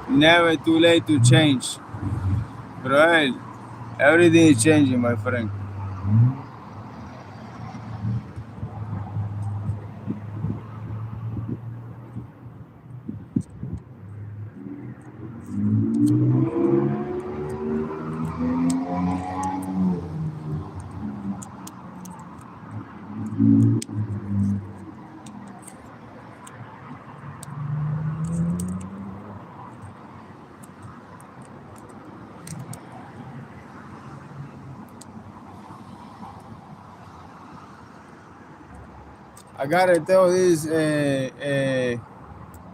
Never too late to change, bro. Everything is changing, my friend. I gotta tell this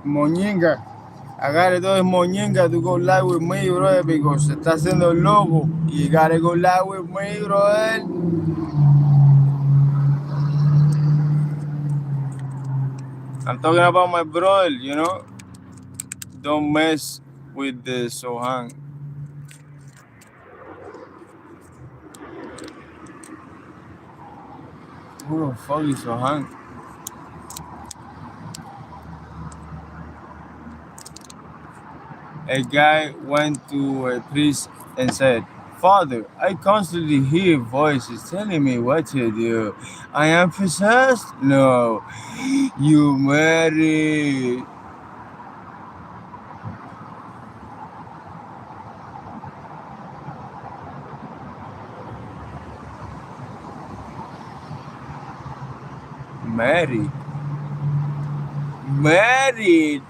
Moñinga. I gotta tell this Moñinga to go live with me, brother, because se está haciendo loco. You gotta go live with me, brother. I'm talking about my brother, you know. Don't mess with the Sohan. Who the fuck is Sohan? A guy went to a priest and said, Father, I constantly hear voices telling me what to do. I am possessed? No. You married. Married. Married.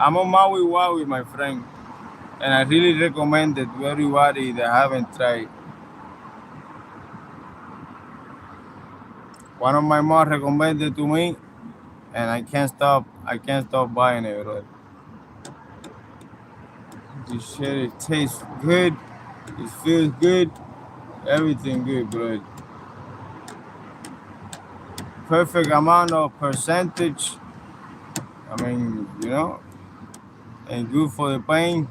I'm on Maui Waui, my friend. And I really recommend it to everybody that haven't tried. One of my mom recommended to me, and I can't stop. I can't stop buying it, bro. This shit, it tastes good. It feels good. Everything good, bro. Perfect amount of percentage. I mean, you know, and good for the pain.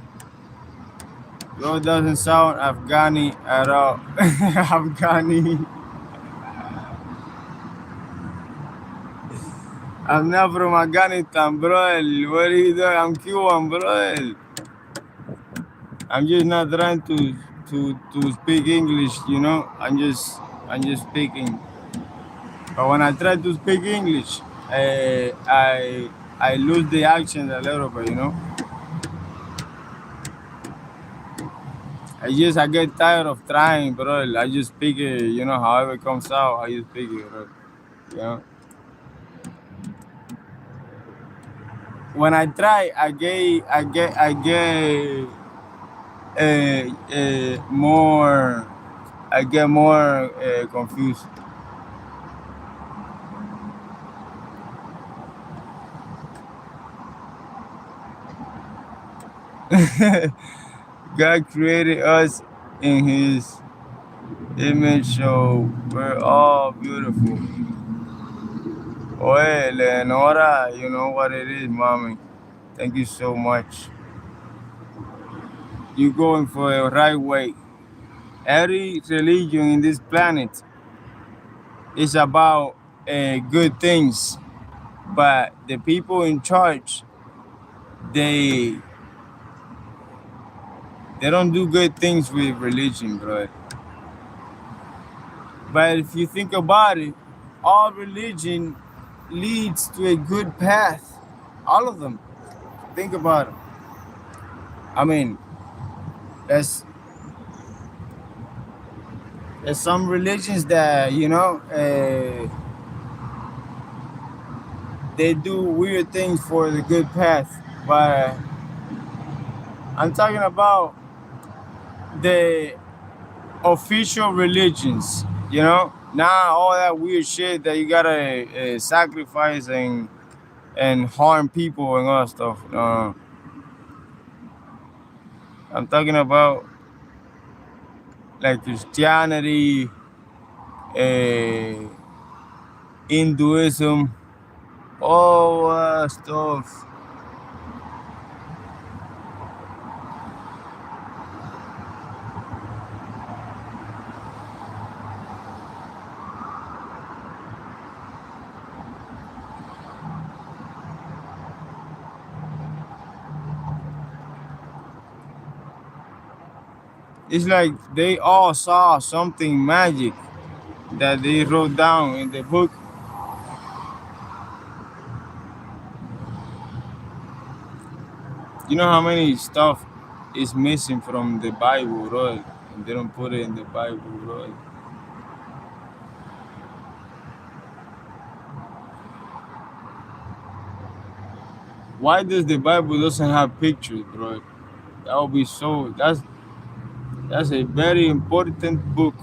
Bro, doesn't sound Afghani at all. Afghani. I'm not from Afghanistan, bro. What are you doing? I'm Cuban, bro. I'm just not trying to speak English, you know. I'm just speaking. But when I try to speak English, I lose the accent a little bit, you know. I get tired of trying, bro. I just speak it, you know, however it comes out, I just speak it, bro. You know. When I try, more. I get more confused. God created us in His image, so we're all beautiful. Oye, Leonora, you know what it is, mommy. Thank you so much. You're going for the right way. Every religion in this planet is about good things, but the people in charge, they they don't do good things with religion, bro. But if you think about it, all religion leads to a good path. All of them. Think about it. I mean, there's there's some religions that they do weird things for the good path, but I'm talking about the official religions. You know, not all that weird shit that you gotta sacrifice and harm people and all that stuff. No, I'm talking about like Christianity, uh, Hinduism, all stuff. It's like they all saw something magic that they wrote down in the book. You know how many stuff is missing from the Bible, right? And they don't put it in the Bible, right? Why does the Bible doesn't have pictures, bro? That would be so. That's a very important book.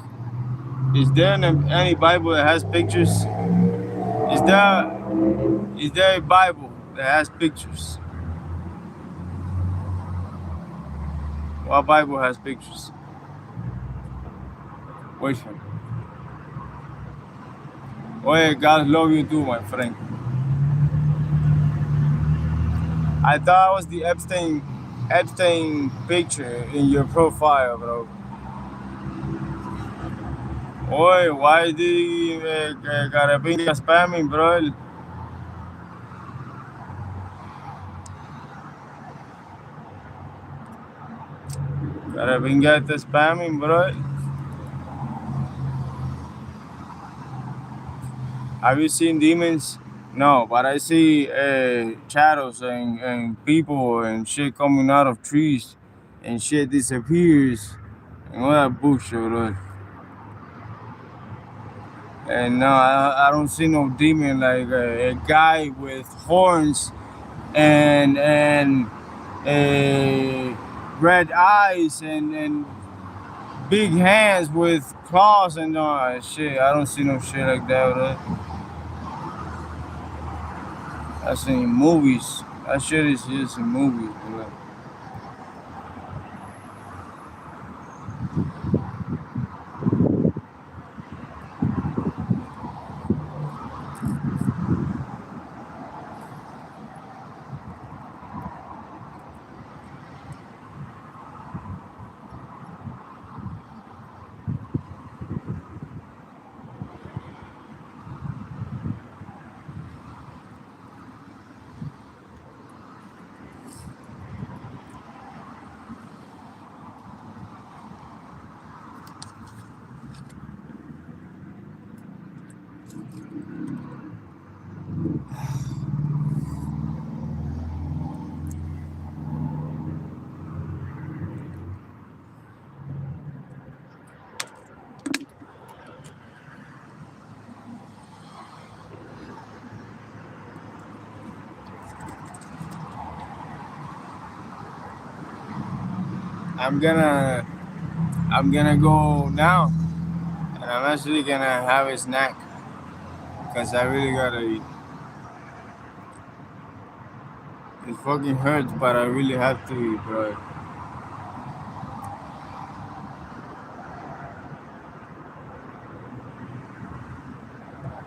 Is there any Bible that has pictures? Is there a Bible that has pictures? What Bible has pictures? Which one? Oh yeah, God love you too, my friend. I thought it was the Epstein picture in your profile, bro. Oi, why did you Carapinga spamming, bro? Carapinga is spamming, bro. Have you seen demons? No, but I see shadows and people and shit coming out of trees and shit disappears and all that bullshit, bro. And no, I don't see no demon like a guy with horns and red eyes and big hands with claws and all that shit. I don't see no shit like that, bro. That's in movies. That shit is just in movies, bro. I'm gonna I'm gonna go now, and I'm actually gonna have a snack because I really gotta eat. It fucking hurts, but I really have to eat, bro.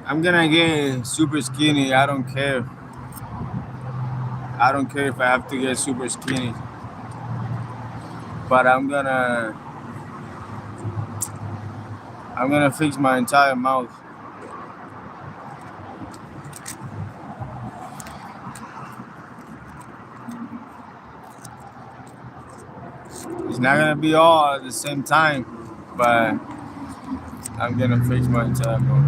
I'm gonna get super skinny. I don't care. I don't care if I have to get super skinny, but I'm gonna fix my entire mouth. It's not gonna be all at the same time, but I'm gonna fix my entire mouth.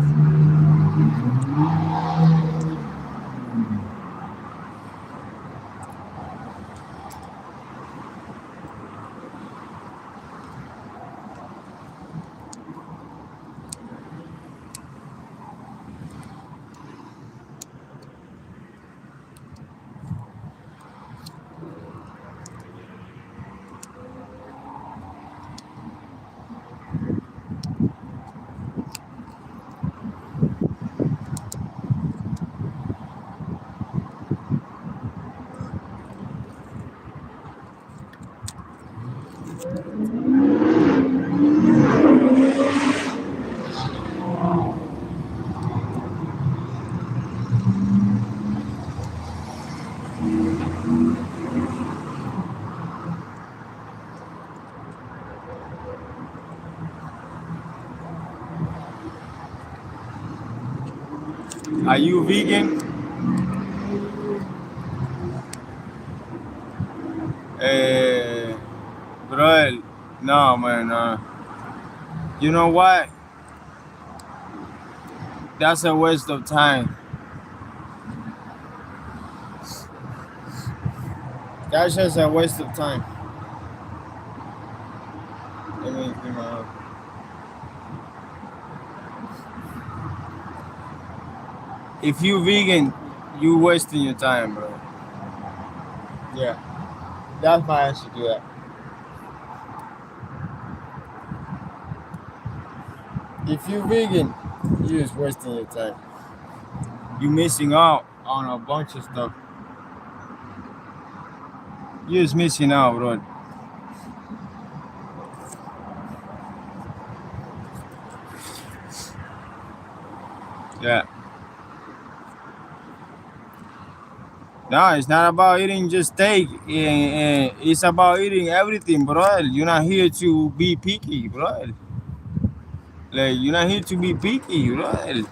Are you vegan? Eh, bro, No, man. You know what? That's a waste of time. That's just a waste of time. I mean, if you vegan, you wasting your time, bro. Yeah, that's my answer to that. If you vegan, you just wasting your time. You missing out on a bunch of stuff. You just missing out, bro. Yeah. No, it's not about eating just steak. It's about eating everything, bro. You're not here to be picky, bro. Like, you're not here to be picky, bro.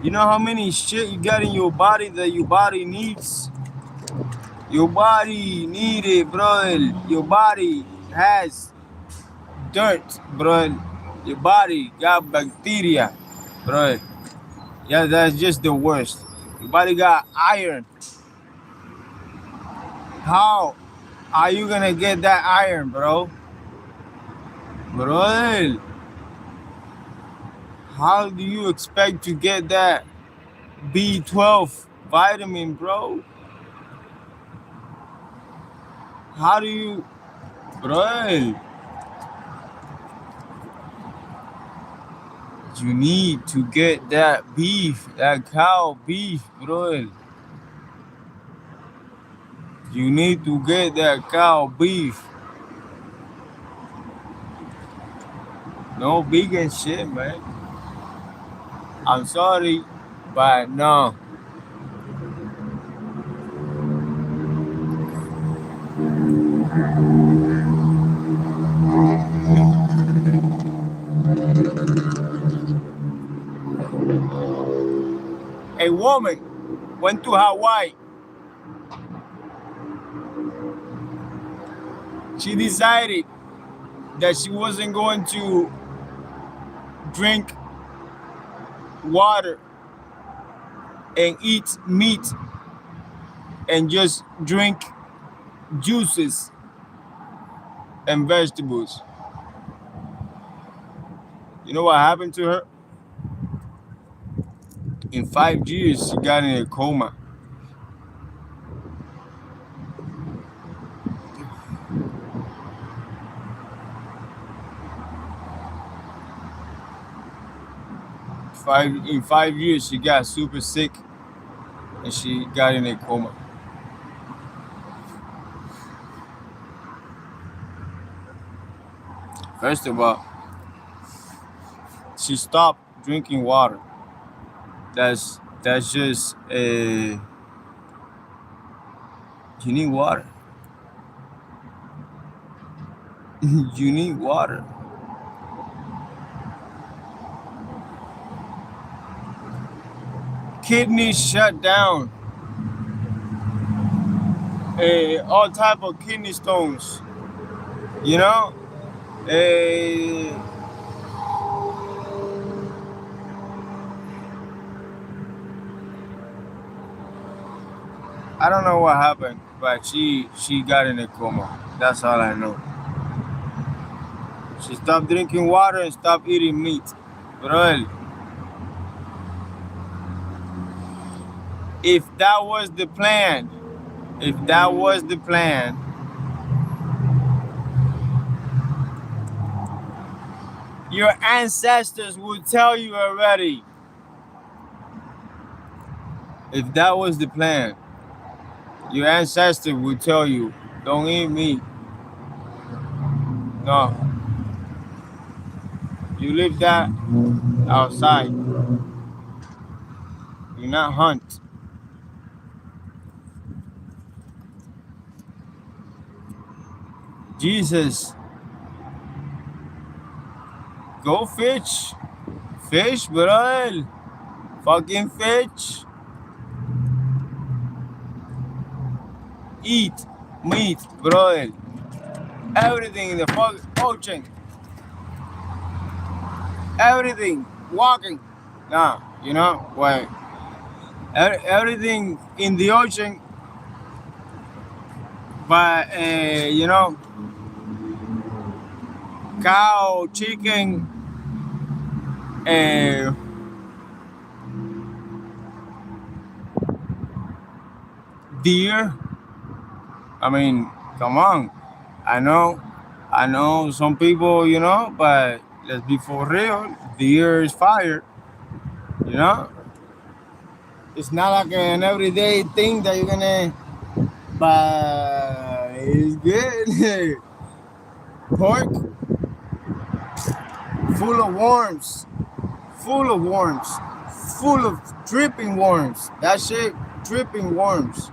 You know how many shit you got in your body that your body needs? Your body need it, bro. Your body has dirt, bro. Your body got bacteria, bro. Yeah, that's just the worst. Your body got iron. How are you gonna get that iron, bro? Bro, how do you expect to get that B12 vitamin, bro? How do you, bro? You need to get that beef, that cow beef, bro. You need to get that cow beef. No vegan shit, man. I'm sorry, but no. A woman went to Hawaii. She decided that she wasn't going to drink water and eat meat and just drink juices and vegetables. You know what happened to her? In 5 years, she got in a coma. In 5 years, she got super sick and she got in a coma. First of all, she stopped drinking water. That's just a. You need water. You need water. Kidneys shut down. All type of kidney stones. You know. I don't know what happened, but she got in a coma. That's all I know. She stopped drinking water and stopped eating meat. Bro, if that was the plan, your ancestors would tell you already. If that was the plan, your ancestor would tell you, don't eat meat. No. You live that outside. Do not hunt. Jesus, go fish. Fish, bro. Fucking fish. Eat meat, bro. Everything in the fucking ocean. Everything. Walking. Nah, you know, like everything in the ocean, but cow, chicken, uh, deer. I mean, come on. I know, I know some people, but let's be for real. Deer is fire. You know, it's not like an everyday thing that you're gonna, but it's good. Pork, full of worms, full of worms, full of dripping worms. That shit, dripping worms.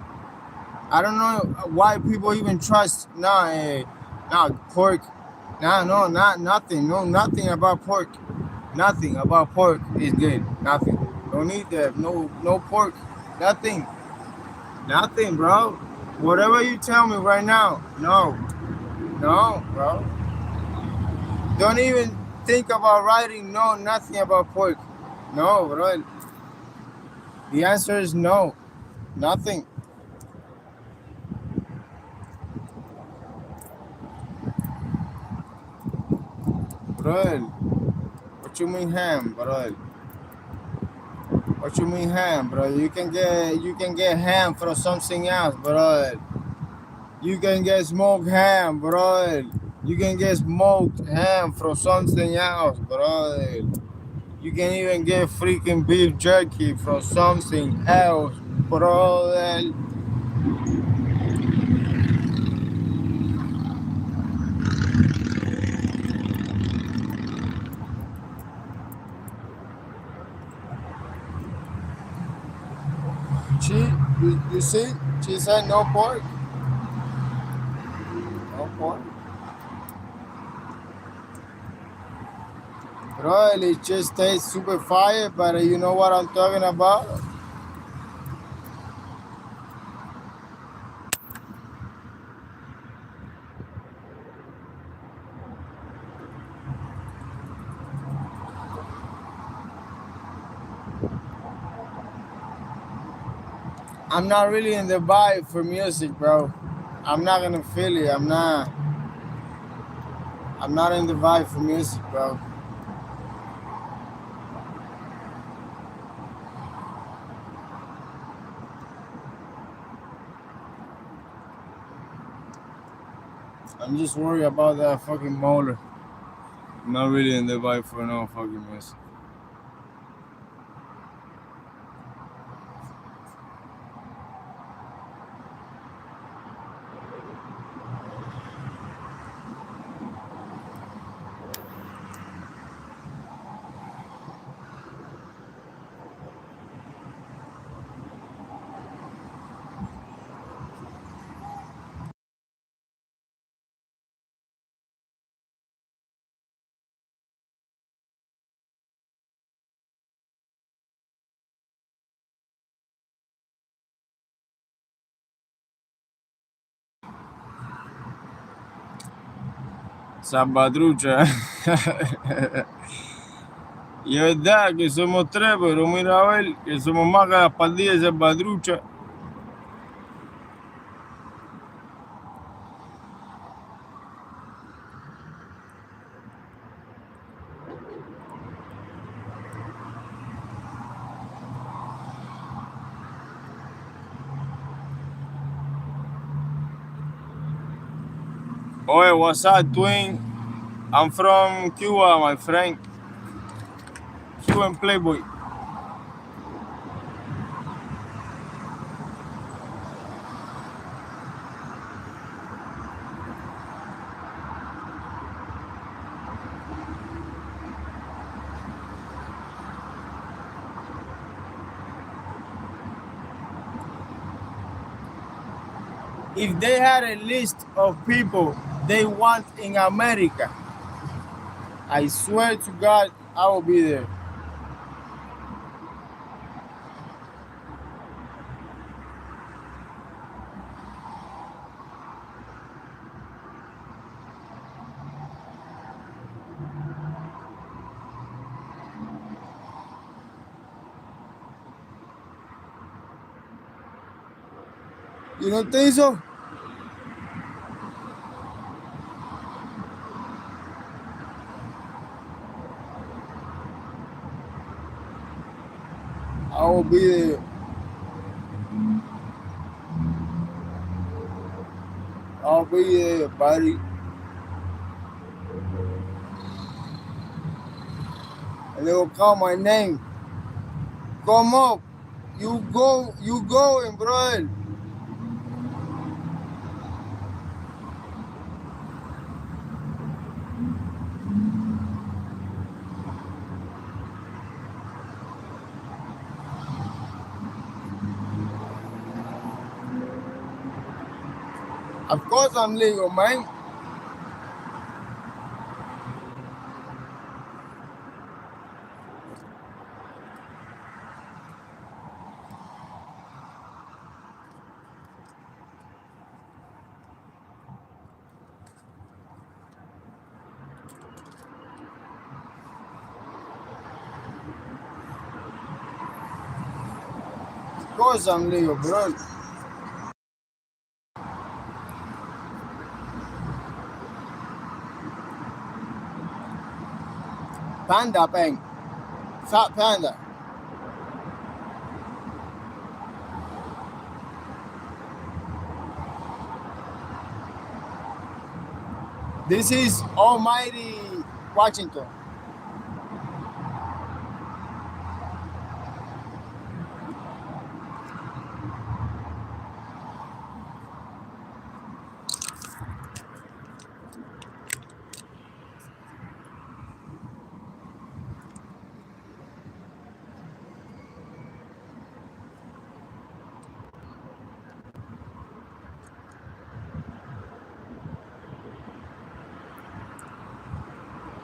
I don't know why people even trust pork. Nah, no, not nothing. No, nothing about pork. Nothing about pork is good. Nothing. Don't need that. No pork. Nothing. Nothing, bro. Whatever you tell me right now. No. No, bro. Don't even think about writing nothing about pork. No, bro. The answer is no. Nothing. Bro. What you mean ham, bro? What you mean ham, bro? You can get ham from something else, bro. You can get smoked ham, bro. You can get smoked ham from something else, bro. You can even get freaking beef jerky from something else, bro. She, you see, she said no pork. No pork. Bro, it just tastes super fire, but you know what I'm talking about? I'm not really in the vibe for music, bro. I'm not gonna feel it. I'm not in the vibe for music, bro. I'm just worried about that fucking motor. I'm not really in the vibe for no fucking music. Sabadrucha. Y es verdad que somos tres, pero mira a ver, que somos más que las pandillas de Sabadrucha. Oye, what's up, twin? I'm from Cuba, my friend. Cuban Playboy. If they had a list of people they want in America, I swear to God, I will be there. You don't think so? I will be there. I'll be there, buddy. And they will call my name. Come up. You going, brother. Of course I'm legal, man. Of course I'm legal, bro. Panda, bang. Fat panda. This is Almighty Washington.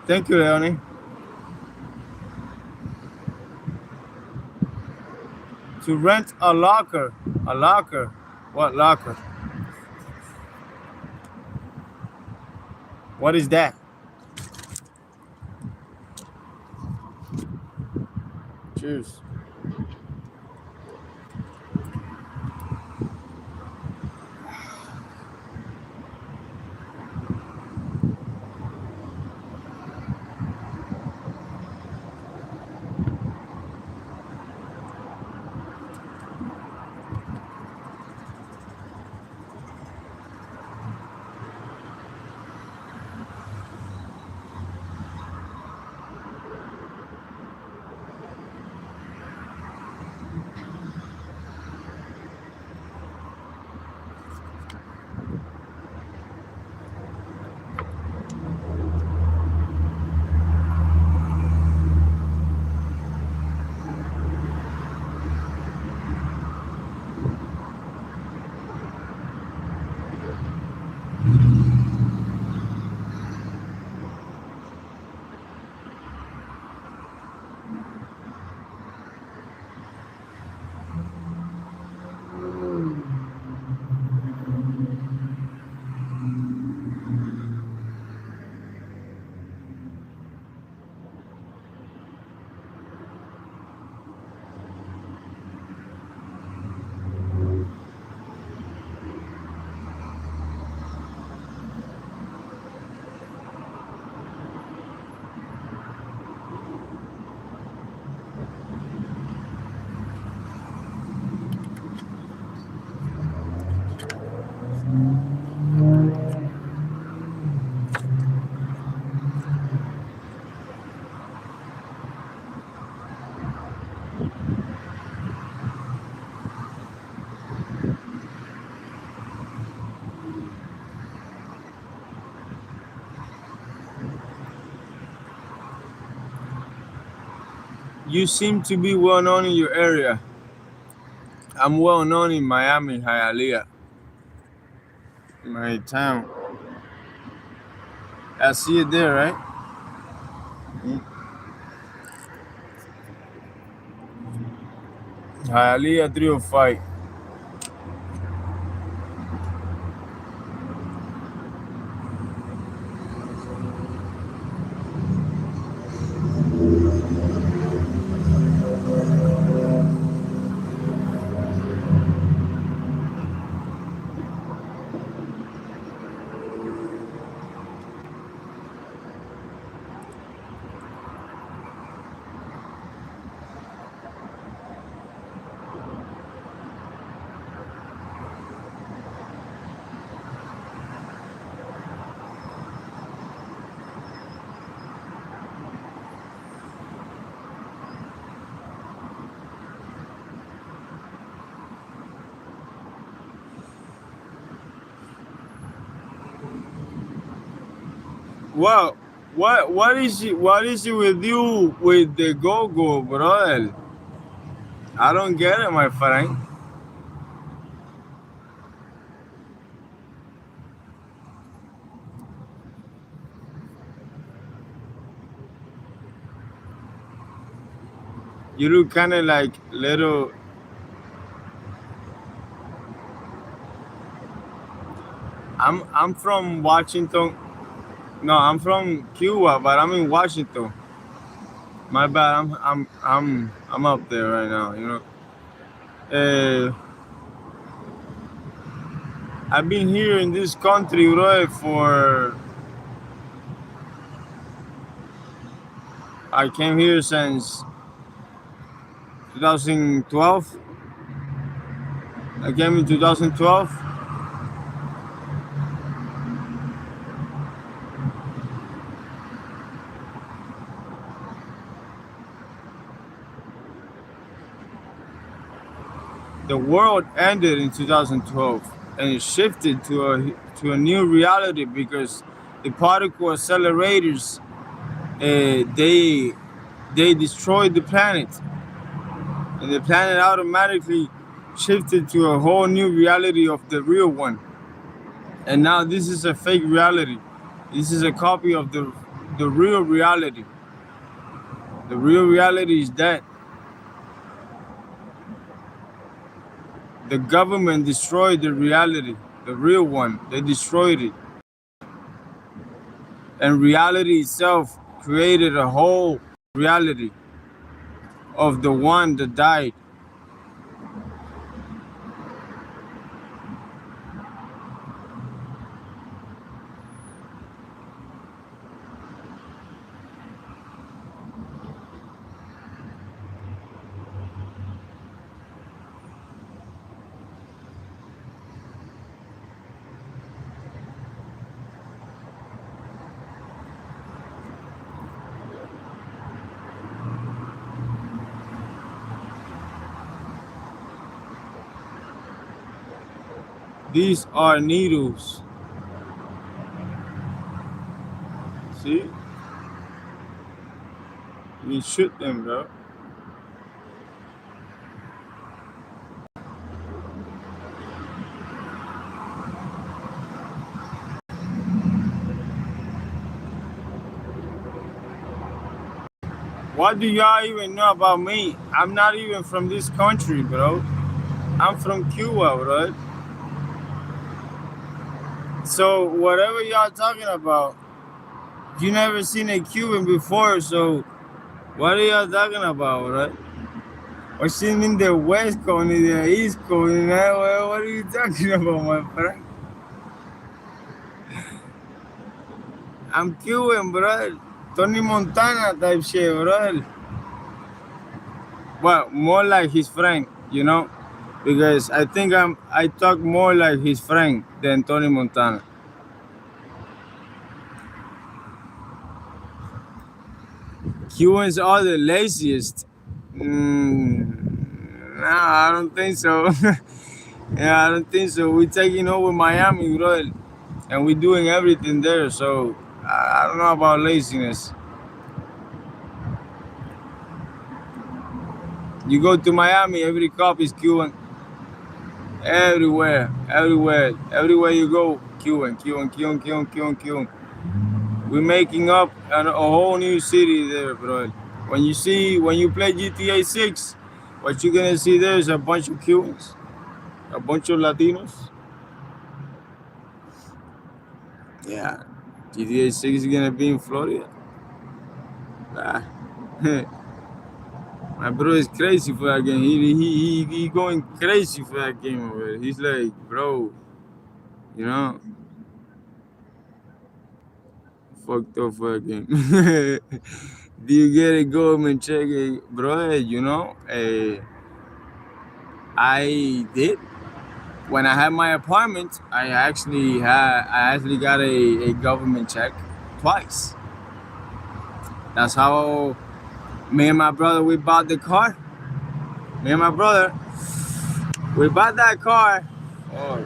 Thank you, Leonie. To rent a locker. A locker. What locker? What is that? Cheers. You seem to be well known in your area. I'm well known in Miami, Hialeah, my town. I see it there, right? Hialeah 305. Well, what is it with you with the go-go, brother? I don't get it, my friend. You look kind of like little. I'm from Washington. No, I'm from Cuba, but I'm in Washington. My bad. I'm up there right now. Uh, I've been here in this country, bro, for I came here since 2012. I came in 2012. The world ended in 2012, and it shifted to a new reality because the particle accelerators they destroyed the planet, and the planet automatically shifted to a whole new reality of the real one. And now this is a fake reality. This is a copy of the real reality. The real reality is that the government destroyed the reality, the real one. They destroyed it. And reality itself created a whole reality of the one that died. These are needles. See? You shoot them, bro. What do y'all even know about me? I'm not even from this country, bro. I'm from Cuba, bro. So whatever y'all talking about, you never seen a Cuban before, so what are y'all talking about, right? Or seen in the West Coast, in the East Coast, what are you talking about, my friend? I'm Cuban, bro. Tony Montana type shit, bro. Well, more like his friend, because I talk more like his friend than Tony Montana. Cubans are the laziest. No, I don't think so. Yeah, I don't think so. We're taking over Miami, bro, and we're doing everything there. So I don't know about laziness. You go to Miami, every cop is Cuban. Everywhere you go, Cuban. We're making up a whole new city there, bro. When you play GTA 6, what you're gonna see there is a bunch of Cubans, a bunch of Latinos. Yeah, GTA 6 is gonna be in Florida. Ah. My bro is crazy for that game. He going crazy for that game already. He's like, bro, you know, fucked up for that game. Do you get a government check, bro? I did. When I had my apartment, I actually got a government check twice. That's how me and my brother we bought the car. Me and my brother we bought that car. Oh,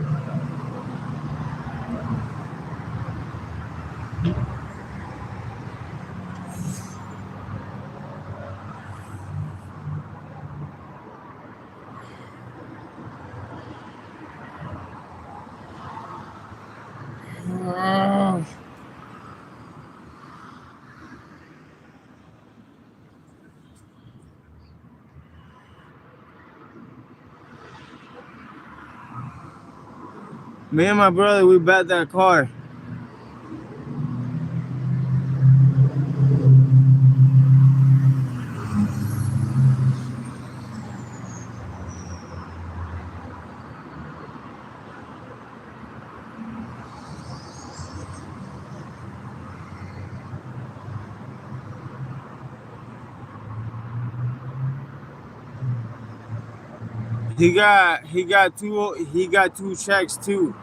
Me and my brother, we bet that car. He got two checks too.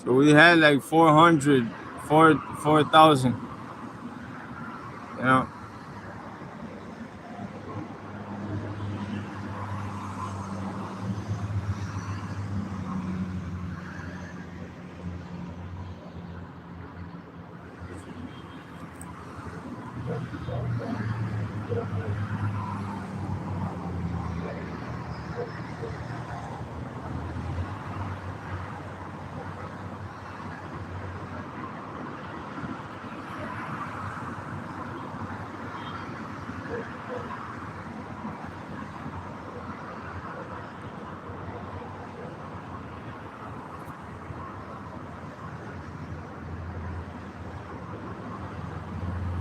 So we had like 400, 4,000. You know.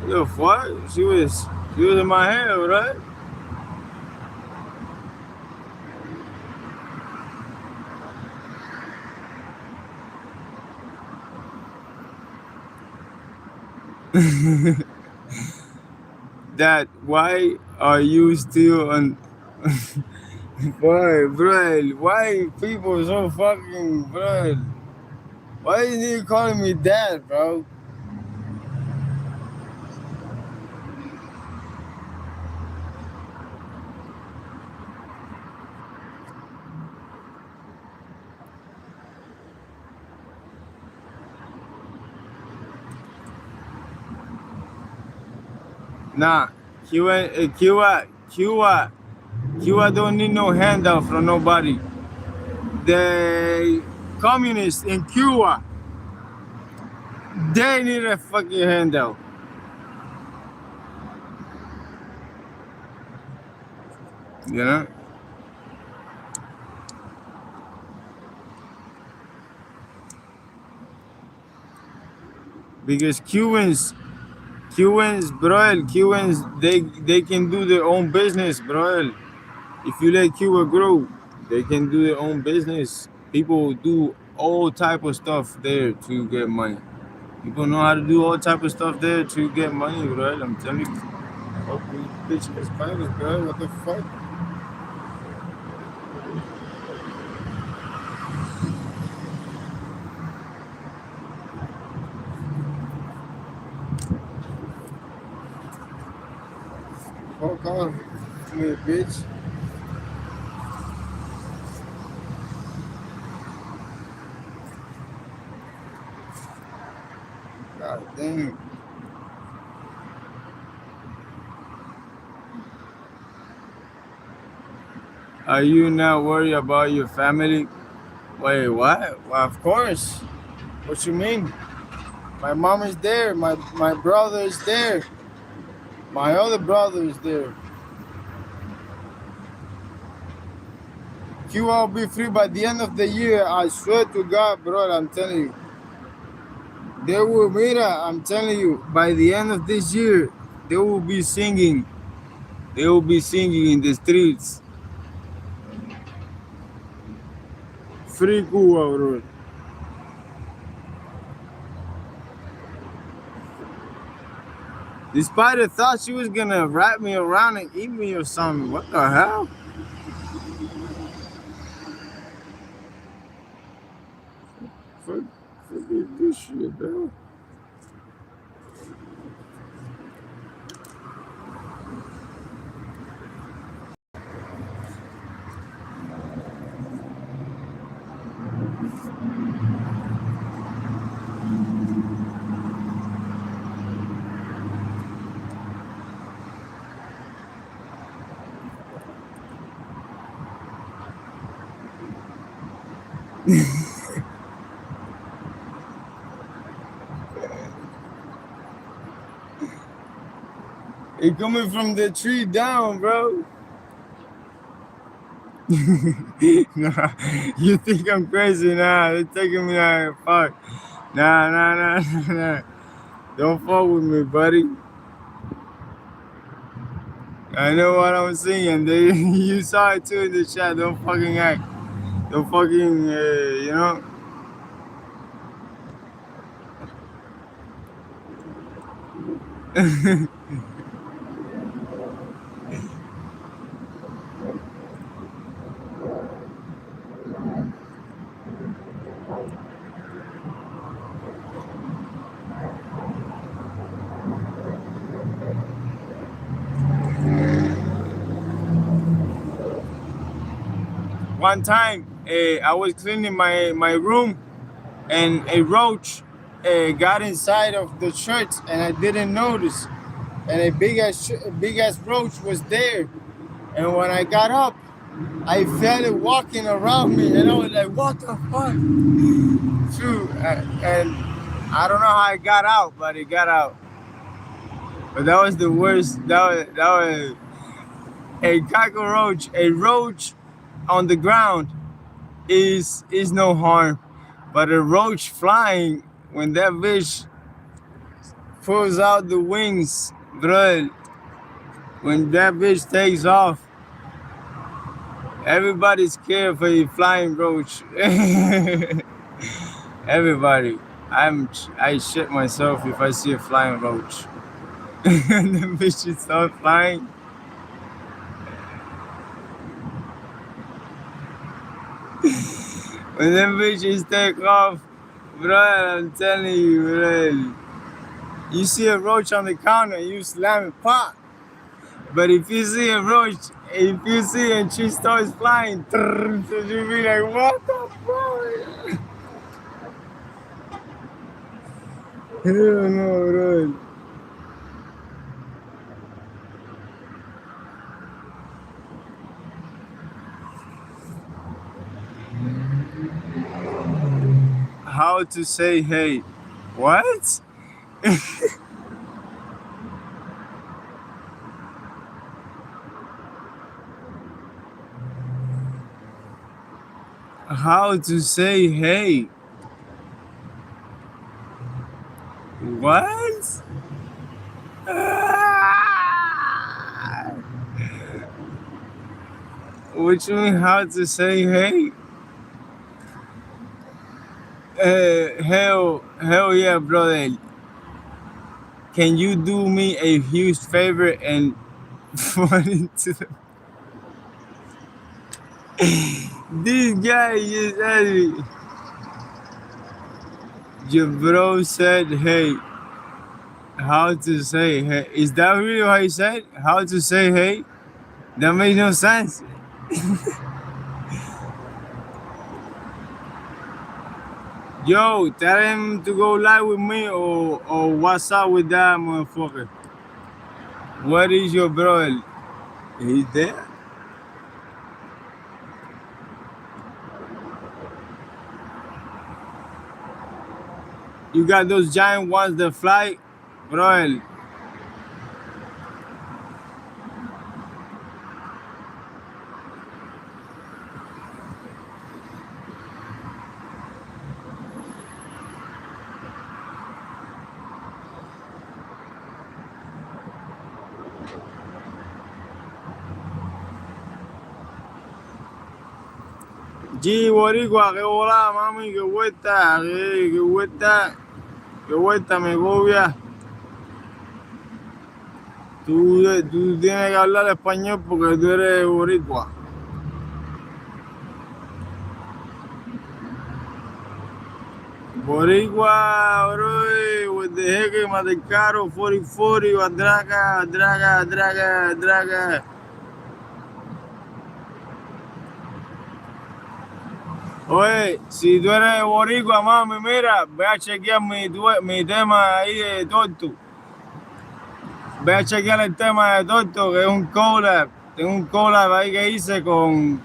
Yo, what? She was in my head, right? That why are you still on? Boy, bro, why people so fucking, bro? Why is he calling me dad, bro? Nah, Cuba don't need no handout from nobody. The communists in Cuba, they need a fucking handout. You know? Because Cubans, they can do their own business, bro. If you let Cuba grow, they can do their own business. People do all type of stuff there to get money. People know how to do all type of stuff there to get money, bro. I'm telling you. Fuck these bitches Spanish, bro. What the fuck? Fuck off me, bitch. God damn. Are you not worried about your family? Wait, what? Well, of course. What you mean? My mom is there. My brother is there. My other brother is there. You will be free by the end of the year. I swear to God, bro. I'm telling you. They will, mira, I'm telling you, by the end of this year, they will be singing. They will be singing in the streets. Free Cuba, bro. The spider thought she was gonna wrap me around and eat me or something. What the hell? Forget this shit, bro. It coming from the tree down, bro. Nah, you think I'm crazy? Nah, they're taking me out. Fuck. Nah. Don't fuck with me, buddy. I know what I'm saying. You saw it too in the chat. Don't fucking act. Don't fucking, you know. One time, I was cleaning my room, and a roach got inside of the shirt, and I didn't notice. And a big ass roach was there. And when I got up, I felt it walking around me, and I was like, "What the fuck?" True, and I don't know how it got out, but it got out. But that was the worst. That was a cockroach. A roach on the ground is no harm, but a roach flying, when that bitch pulls out the wings, bro, when that bitch takes off, everybody's scared for a flying roach. Everybody. I shit myself if I see a flying roach. And the bitches start flying. When them bitches take off, bro, I'm telling you, bro, you see a roach on the counter, you slam it, pop. But if you see a roach, and she starts flying, so you be like, what the fuck? Hell no, bro. How to say hey? What? How to say hey? What? What you mean how to say hey? Hell yeah, brother. Can you do me a huge favor and run into the... This guy is at me. Your bro said, hey, how to say hey? Is that really what he said? How to say hey? That makes no sense. Yo, tell him to go live with me or what's up with that motherfucker. What is your bro? He's there? You got those giant ones that fly? Bro. G, boricua, que volada, mami, que vuelta, que vuelta, me gobia. Tú tienes que hablar español porque tú eres boricua. Boricua, bro, with the jeque, Matecaro, 4040, draga. Oye, si tú eres boricua, mami, mira, ve a chequear mi tema ahí de Tortu. Ve a chequear el tema de Tortu, que es un collab. Tengo un collab ahí que hice con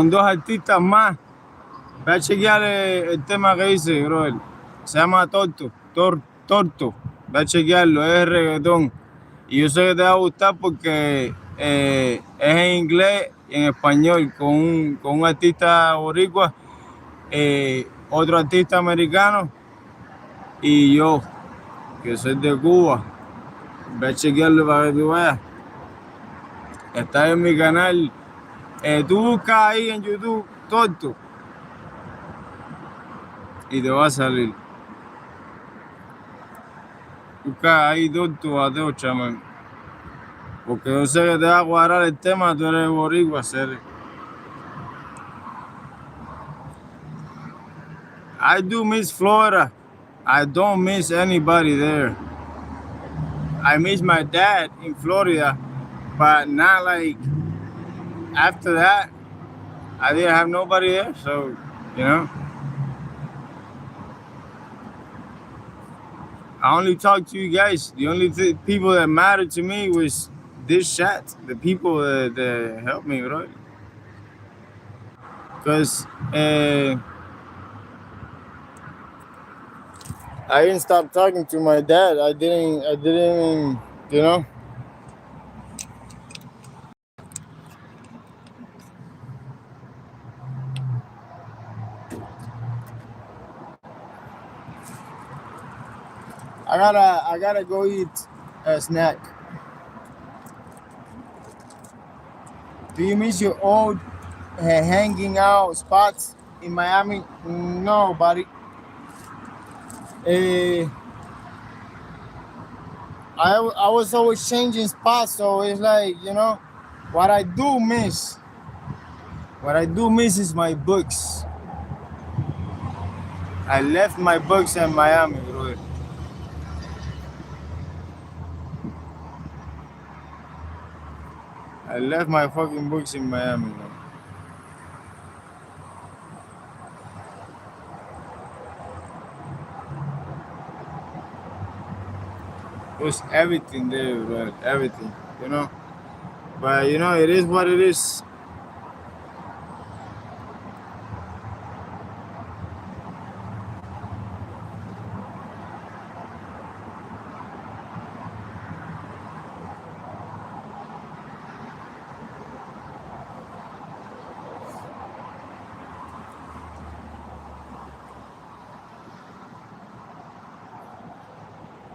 dos artistas más. Ve a chequear el tema que dice, brother. Se llama Torto. Ve a chequearlo, es reggaetón. Y yo sé que te va a gustar porque es en inglés y en español, con un artista boricua, otro artista americano y yo, que soy de Cuba. Ve a chequearlo para que tú veas. Está en mi canal. Tú buscas ahí en YouTube Torto y te va a salir. Busca ahí Torto a Teocha, man. Porque yo sé que te va a cuadrar el tema, tú eres boricua, ser. I do miss Florida. I don't miss anybody there. I miss my dad in Florida, but not like after that. I didn't have nobody there, so you know. I only talked to you guys. The only people that mattered to me was this chat, the people that helped me, right? Because I didn't stop talking to my dad. I didn't, you know. I gotta go eat a snack. Do you miss your old hanging out spots in Miami? No, buddy. I was always changing spots, so it's like, you know, what I do miss. What I do miss is my books. I left my books in Miami, bro. I left my fucking books in Miami, bro. There's everything there, bro. Everything, you know. But you know, it is what it is.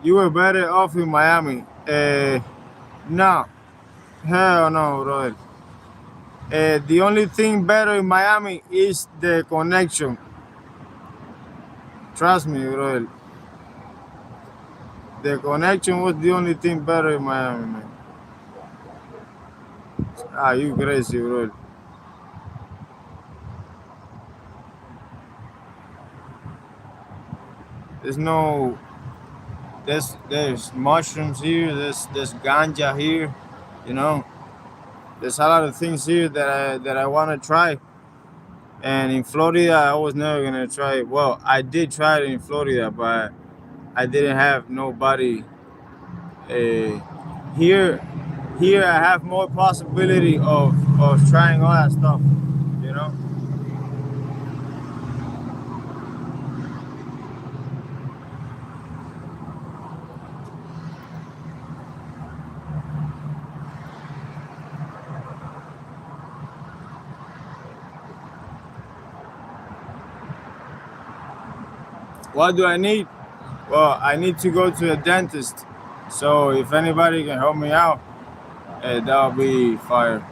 You were better off in Miami. No, hell no, bro. The only thing better in Miami is the connection. Trust me, bro. The connection was the only thing better in Miami, man. Ah, you crazy, bro. There's no, there's mushrooms here. There's ganja here. You know, there's a lot of things here that I want to try. And in Florida, I was never gonna try it. Well, I did try it in Florida, but I didn't have nobody uh, here. Here, I have more possibility of trying all that stuff. You know. What do I need? Well, I need to go to a dentist. So if anybody can help me out, that'll be fire.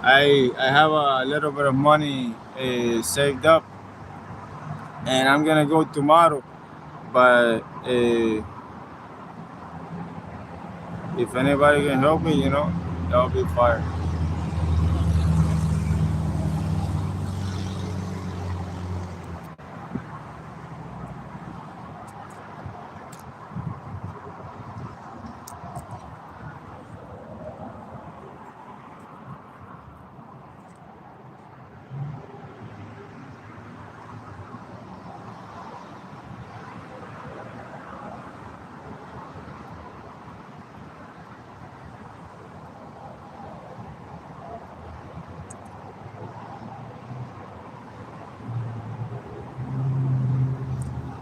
I have a little bit of money saved up, and I'm gonna go tomorrow. But if anybody can help me, you know, that'll be fire.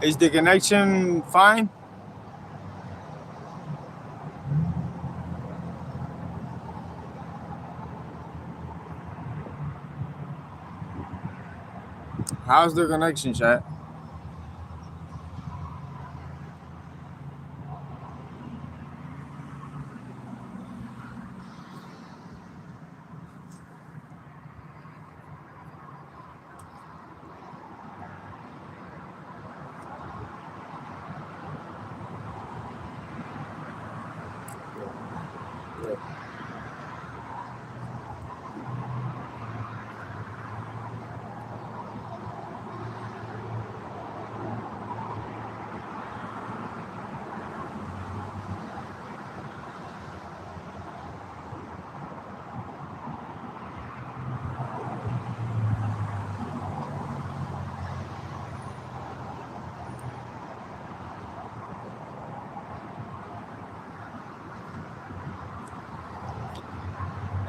Is the connection fine? How's the connection, chat?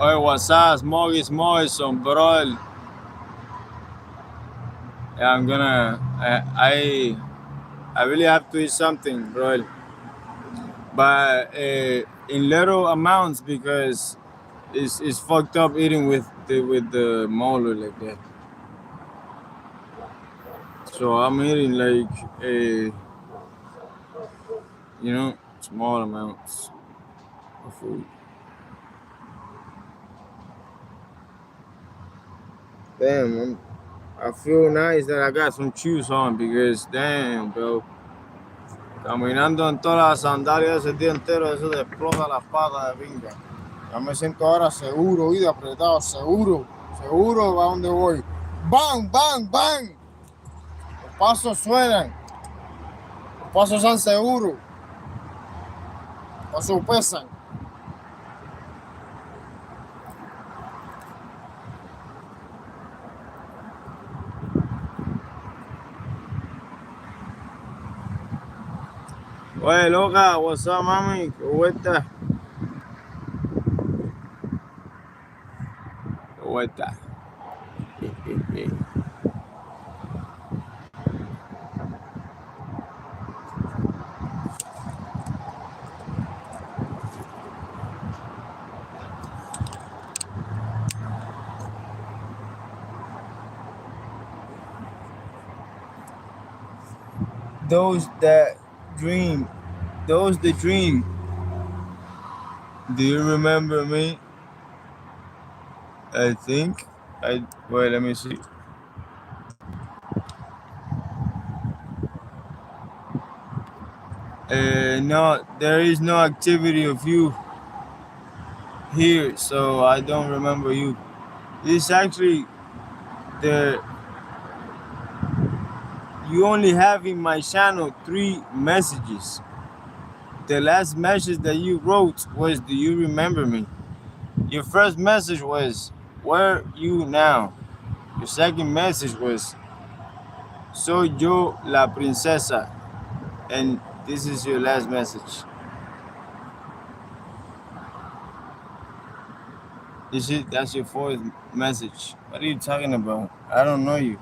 Oi, what's up? Morris Morrison, bro. Yeah, I'm gonna. I really have to eat something, bro. But in little amounts because it's fucked up eating with the molar like that. So I'm eating like small amounts of food. Damn, I feel nice that I got some shoes on because damn, bro. Caminando en todas las sandalias el día entero, eso te explota las patas de pinga. Ya me siento ahora seguro, oído apretado, seguro a dónde voy. ¡Bang, bang, bang! Los pasos suenan, los pasos son seguros, los pasos pesan. Oye, loca, what's up, mami? ¿Cómo estás? ¿Cómo estás? Those that dream. Do you remember me? I think. Wait, let me see. No, there is no activity of you here, so I don't remember you. This actually you only have in my channel 3 messages. The last message that you wrote was, do you remember me? Your first message was, where are you now? Your second message was, soy yo la princesa. And this is your last message. That's your 4th message. What are you talking about? I don't know you.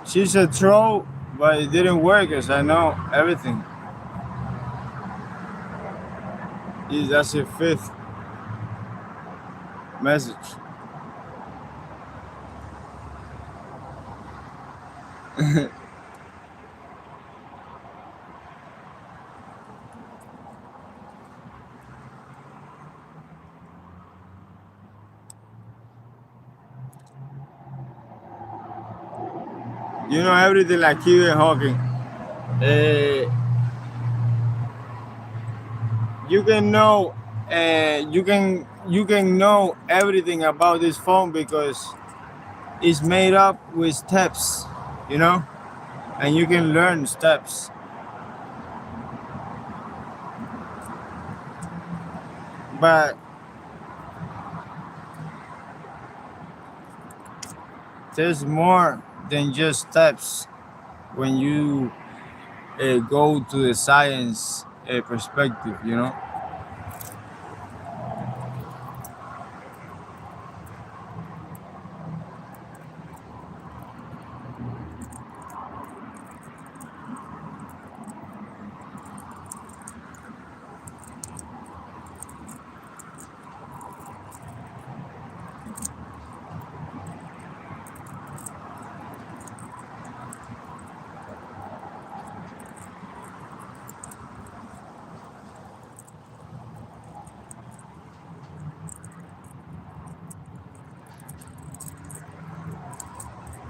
She's a troll, but it didn't work because I know everything. That's your 5th message. You know everything like Stephen Hawking. You can know you can know everything about this phone because it's made up with steps, and you can learn steps. But there's more than just steps when you go to the science perspective,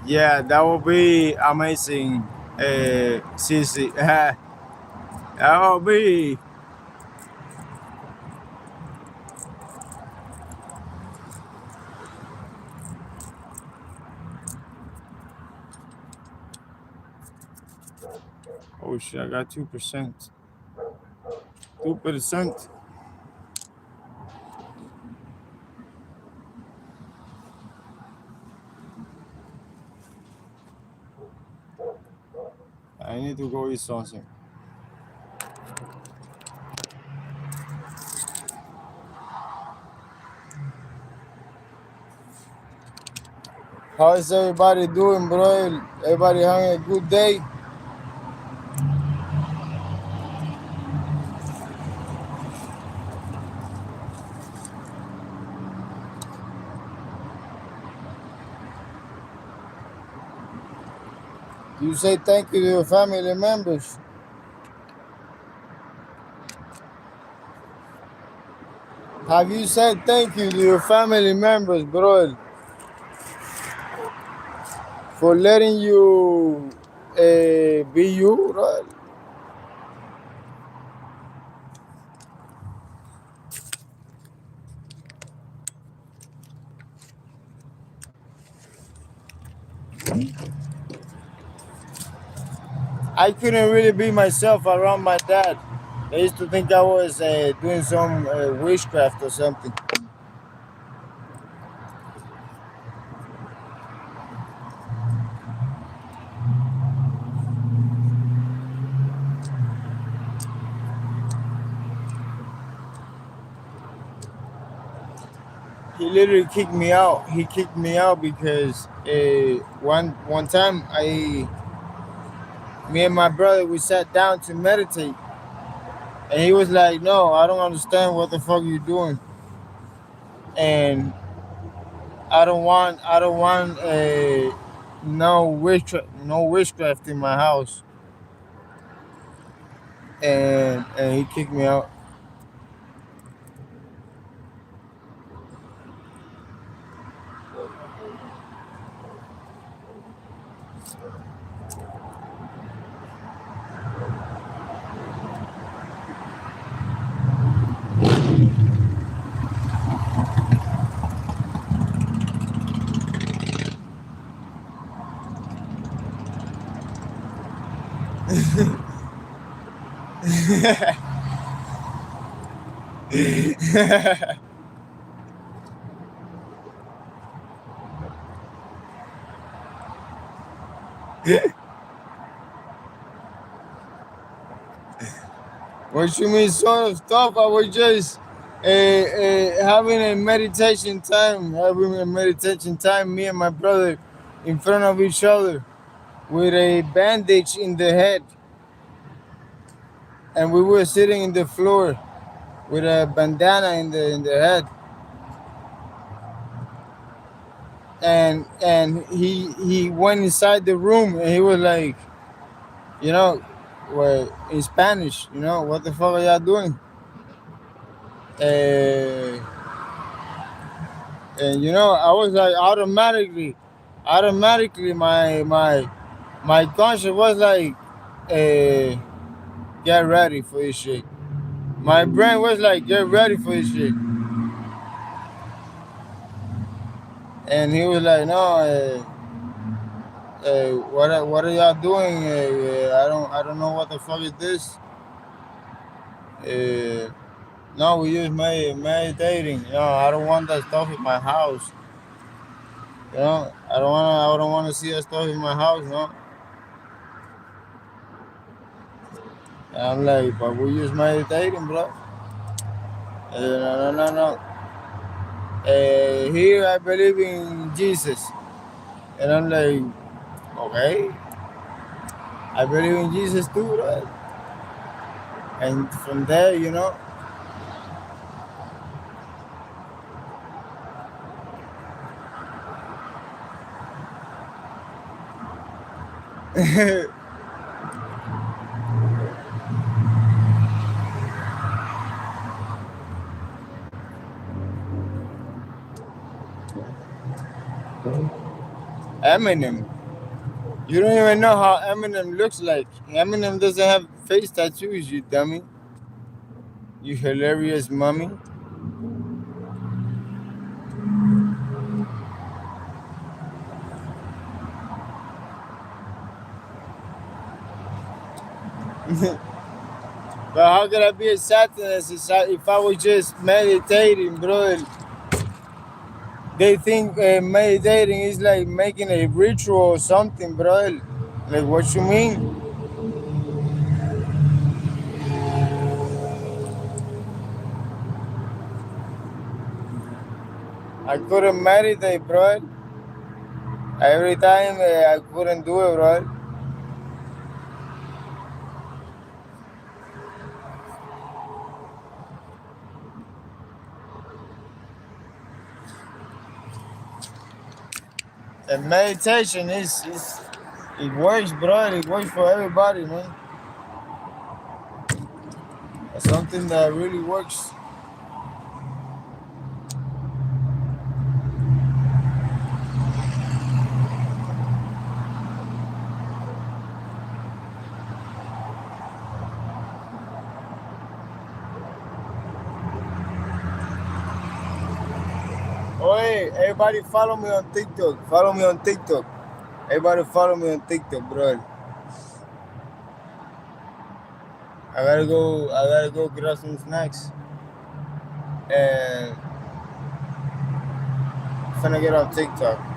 Yeah, that would be amazing, Sissy. That would be. Oh shit! I got 2%. 2%. I need to go eat something. How is everybody doing, bro? Everybody having a good day? Do you say thank you to your family members? Have you said thank you to your family members, bro, for letting you be you, bro? I couldn't really be myself around my dad. They used to think I was doing some witchcraft or something. He literally kicked me out. He kicked me out because one time me and my brother, we sat down to meditate, and he was like, "No, I don't understand what the fuck you doing, and I don't want no witchcraft in my house," and he kicked me out. What you mean, sort of stuff? I was just having a meditation time, me and my brother in front of each other with a bandage in the head, and we were sitting in the floor with a bandana in the head, and he went inside the room and he was like, you know, well, in Spanish, what the fuck are y'all doing? Uh, and I was like automatically my conscience was like, uh, get ready for this shit. My brain was like, get ready for this shit. And he was like, no, what are y'all doing? I don't know what the fuck is this. No, we just meditating. I don't want that stuff in my house. I don't wanna see that stuff in my house. And I'm like, but we just meditating, bro. No, no, no, no. Here I believe in Jesus, and I'm like, okay, I believe in Jesus too, right? And from there, Eminem. You don't even know how Eminem looks like. Eminem doesn't have face tattoos, you dummy. You hilarious mummy. But how could I be a Satanist if I was just meditating, bro? They think meditating is like making a ritual or something, bro. Like, what you mean? I couldn't meditate, bro. Every time I couldn't do it, bro. And meditation is it works, bro. It works for everybody, man. It's something that really works. Oh, hey, everybody follow me on TikTok. Follow me on TikTok. Everybody follow me on TikTok, bro. I gotta go get us some snacks. And finna get on TikTok.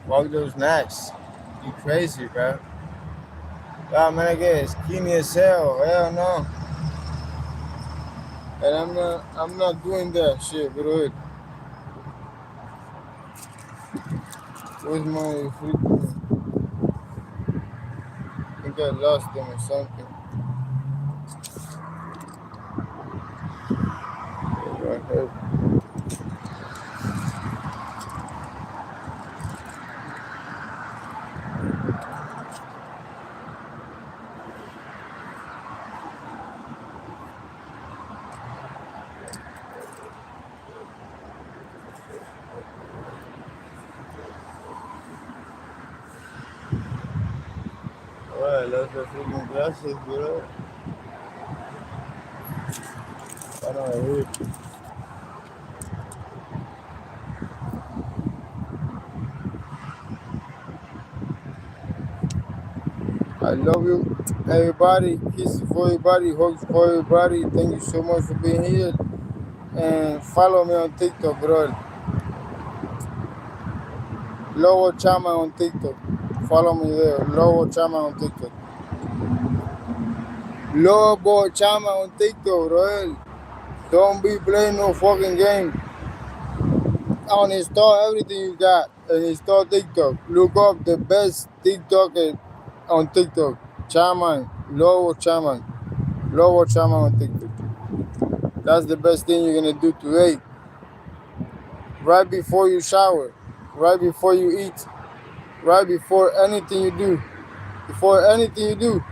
Walk those snacks. You crazy, bro. Yeah, man, I get skinny as hell. Hell no. And I'm not doing that shit, bro. Where's my freaking, I think I lost them or something. Right here. Alright, let's go freaking glasses, bro. I know I hear. I love you, everybody. Kisses for everybody. Hugs for everybody. Thank you so much for being here. And follow me on TikTok, bro. Lobo Chama on TikTok. Follow me there. Lobo Chama on TikTok. Lobo Chama on TikTok, bro. Don't be playing no fucking game. Uninstall everything you got and install TikTok. Look up the best TikToker on TikTok. Chaman. Lobo Chaman. Lobo Chaman on TikTok. That's the best thing you're gonna do today. Right before you shower. Right before you eat. Right before anything you do. Before anything you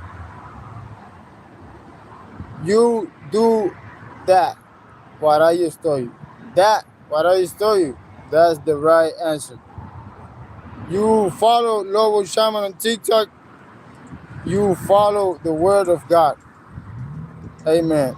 do that. What I just told you. That, what I just told you. That's the right answer. You follow Lobo Shaman on TikTok. You follow the word of God. Amen.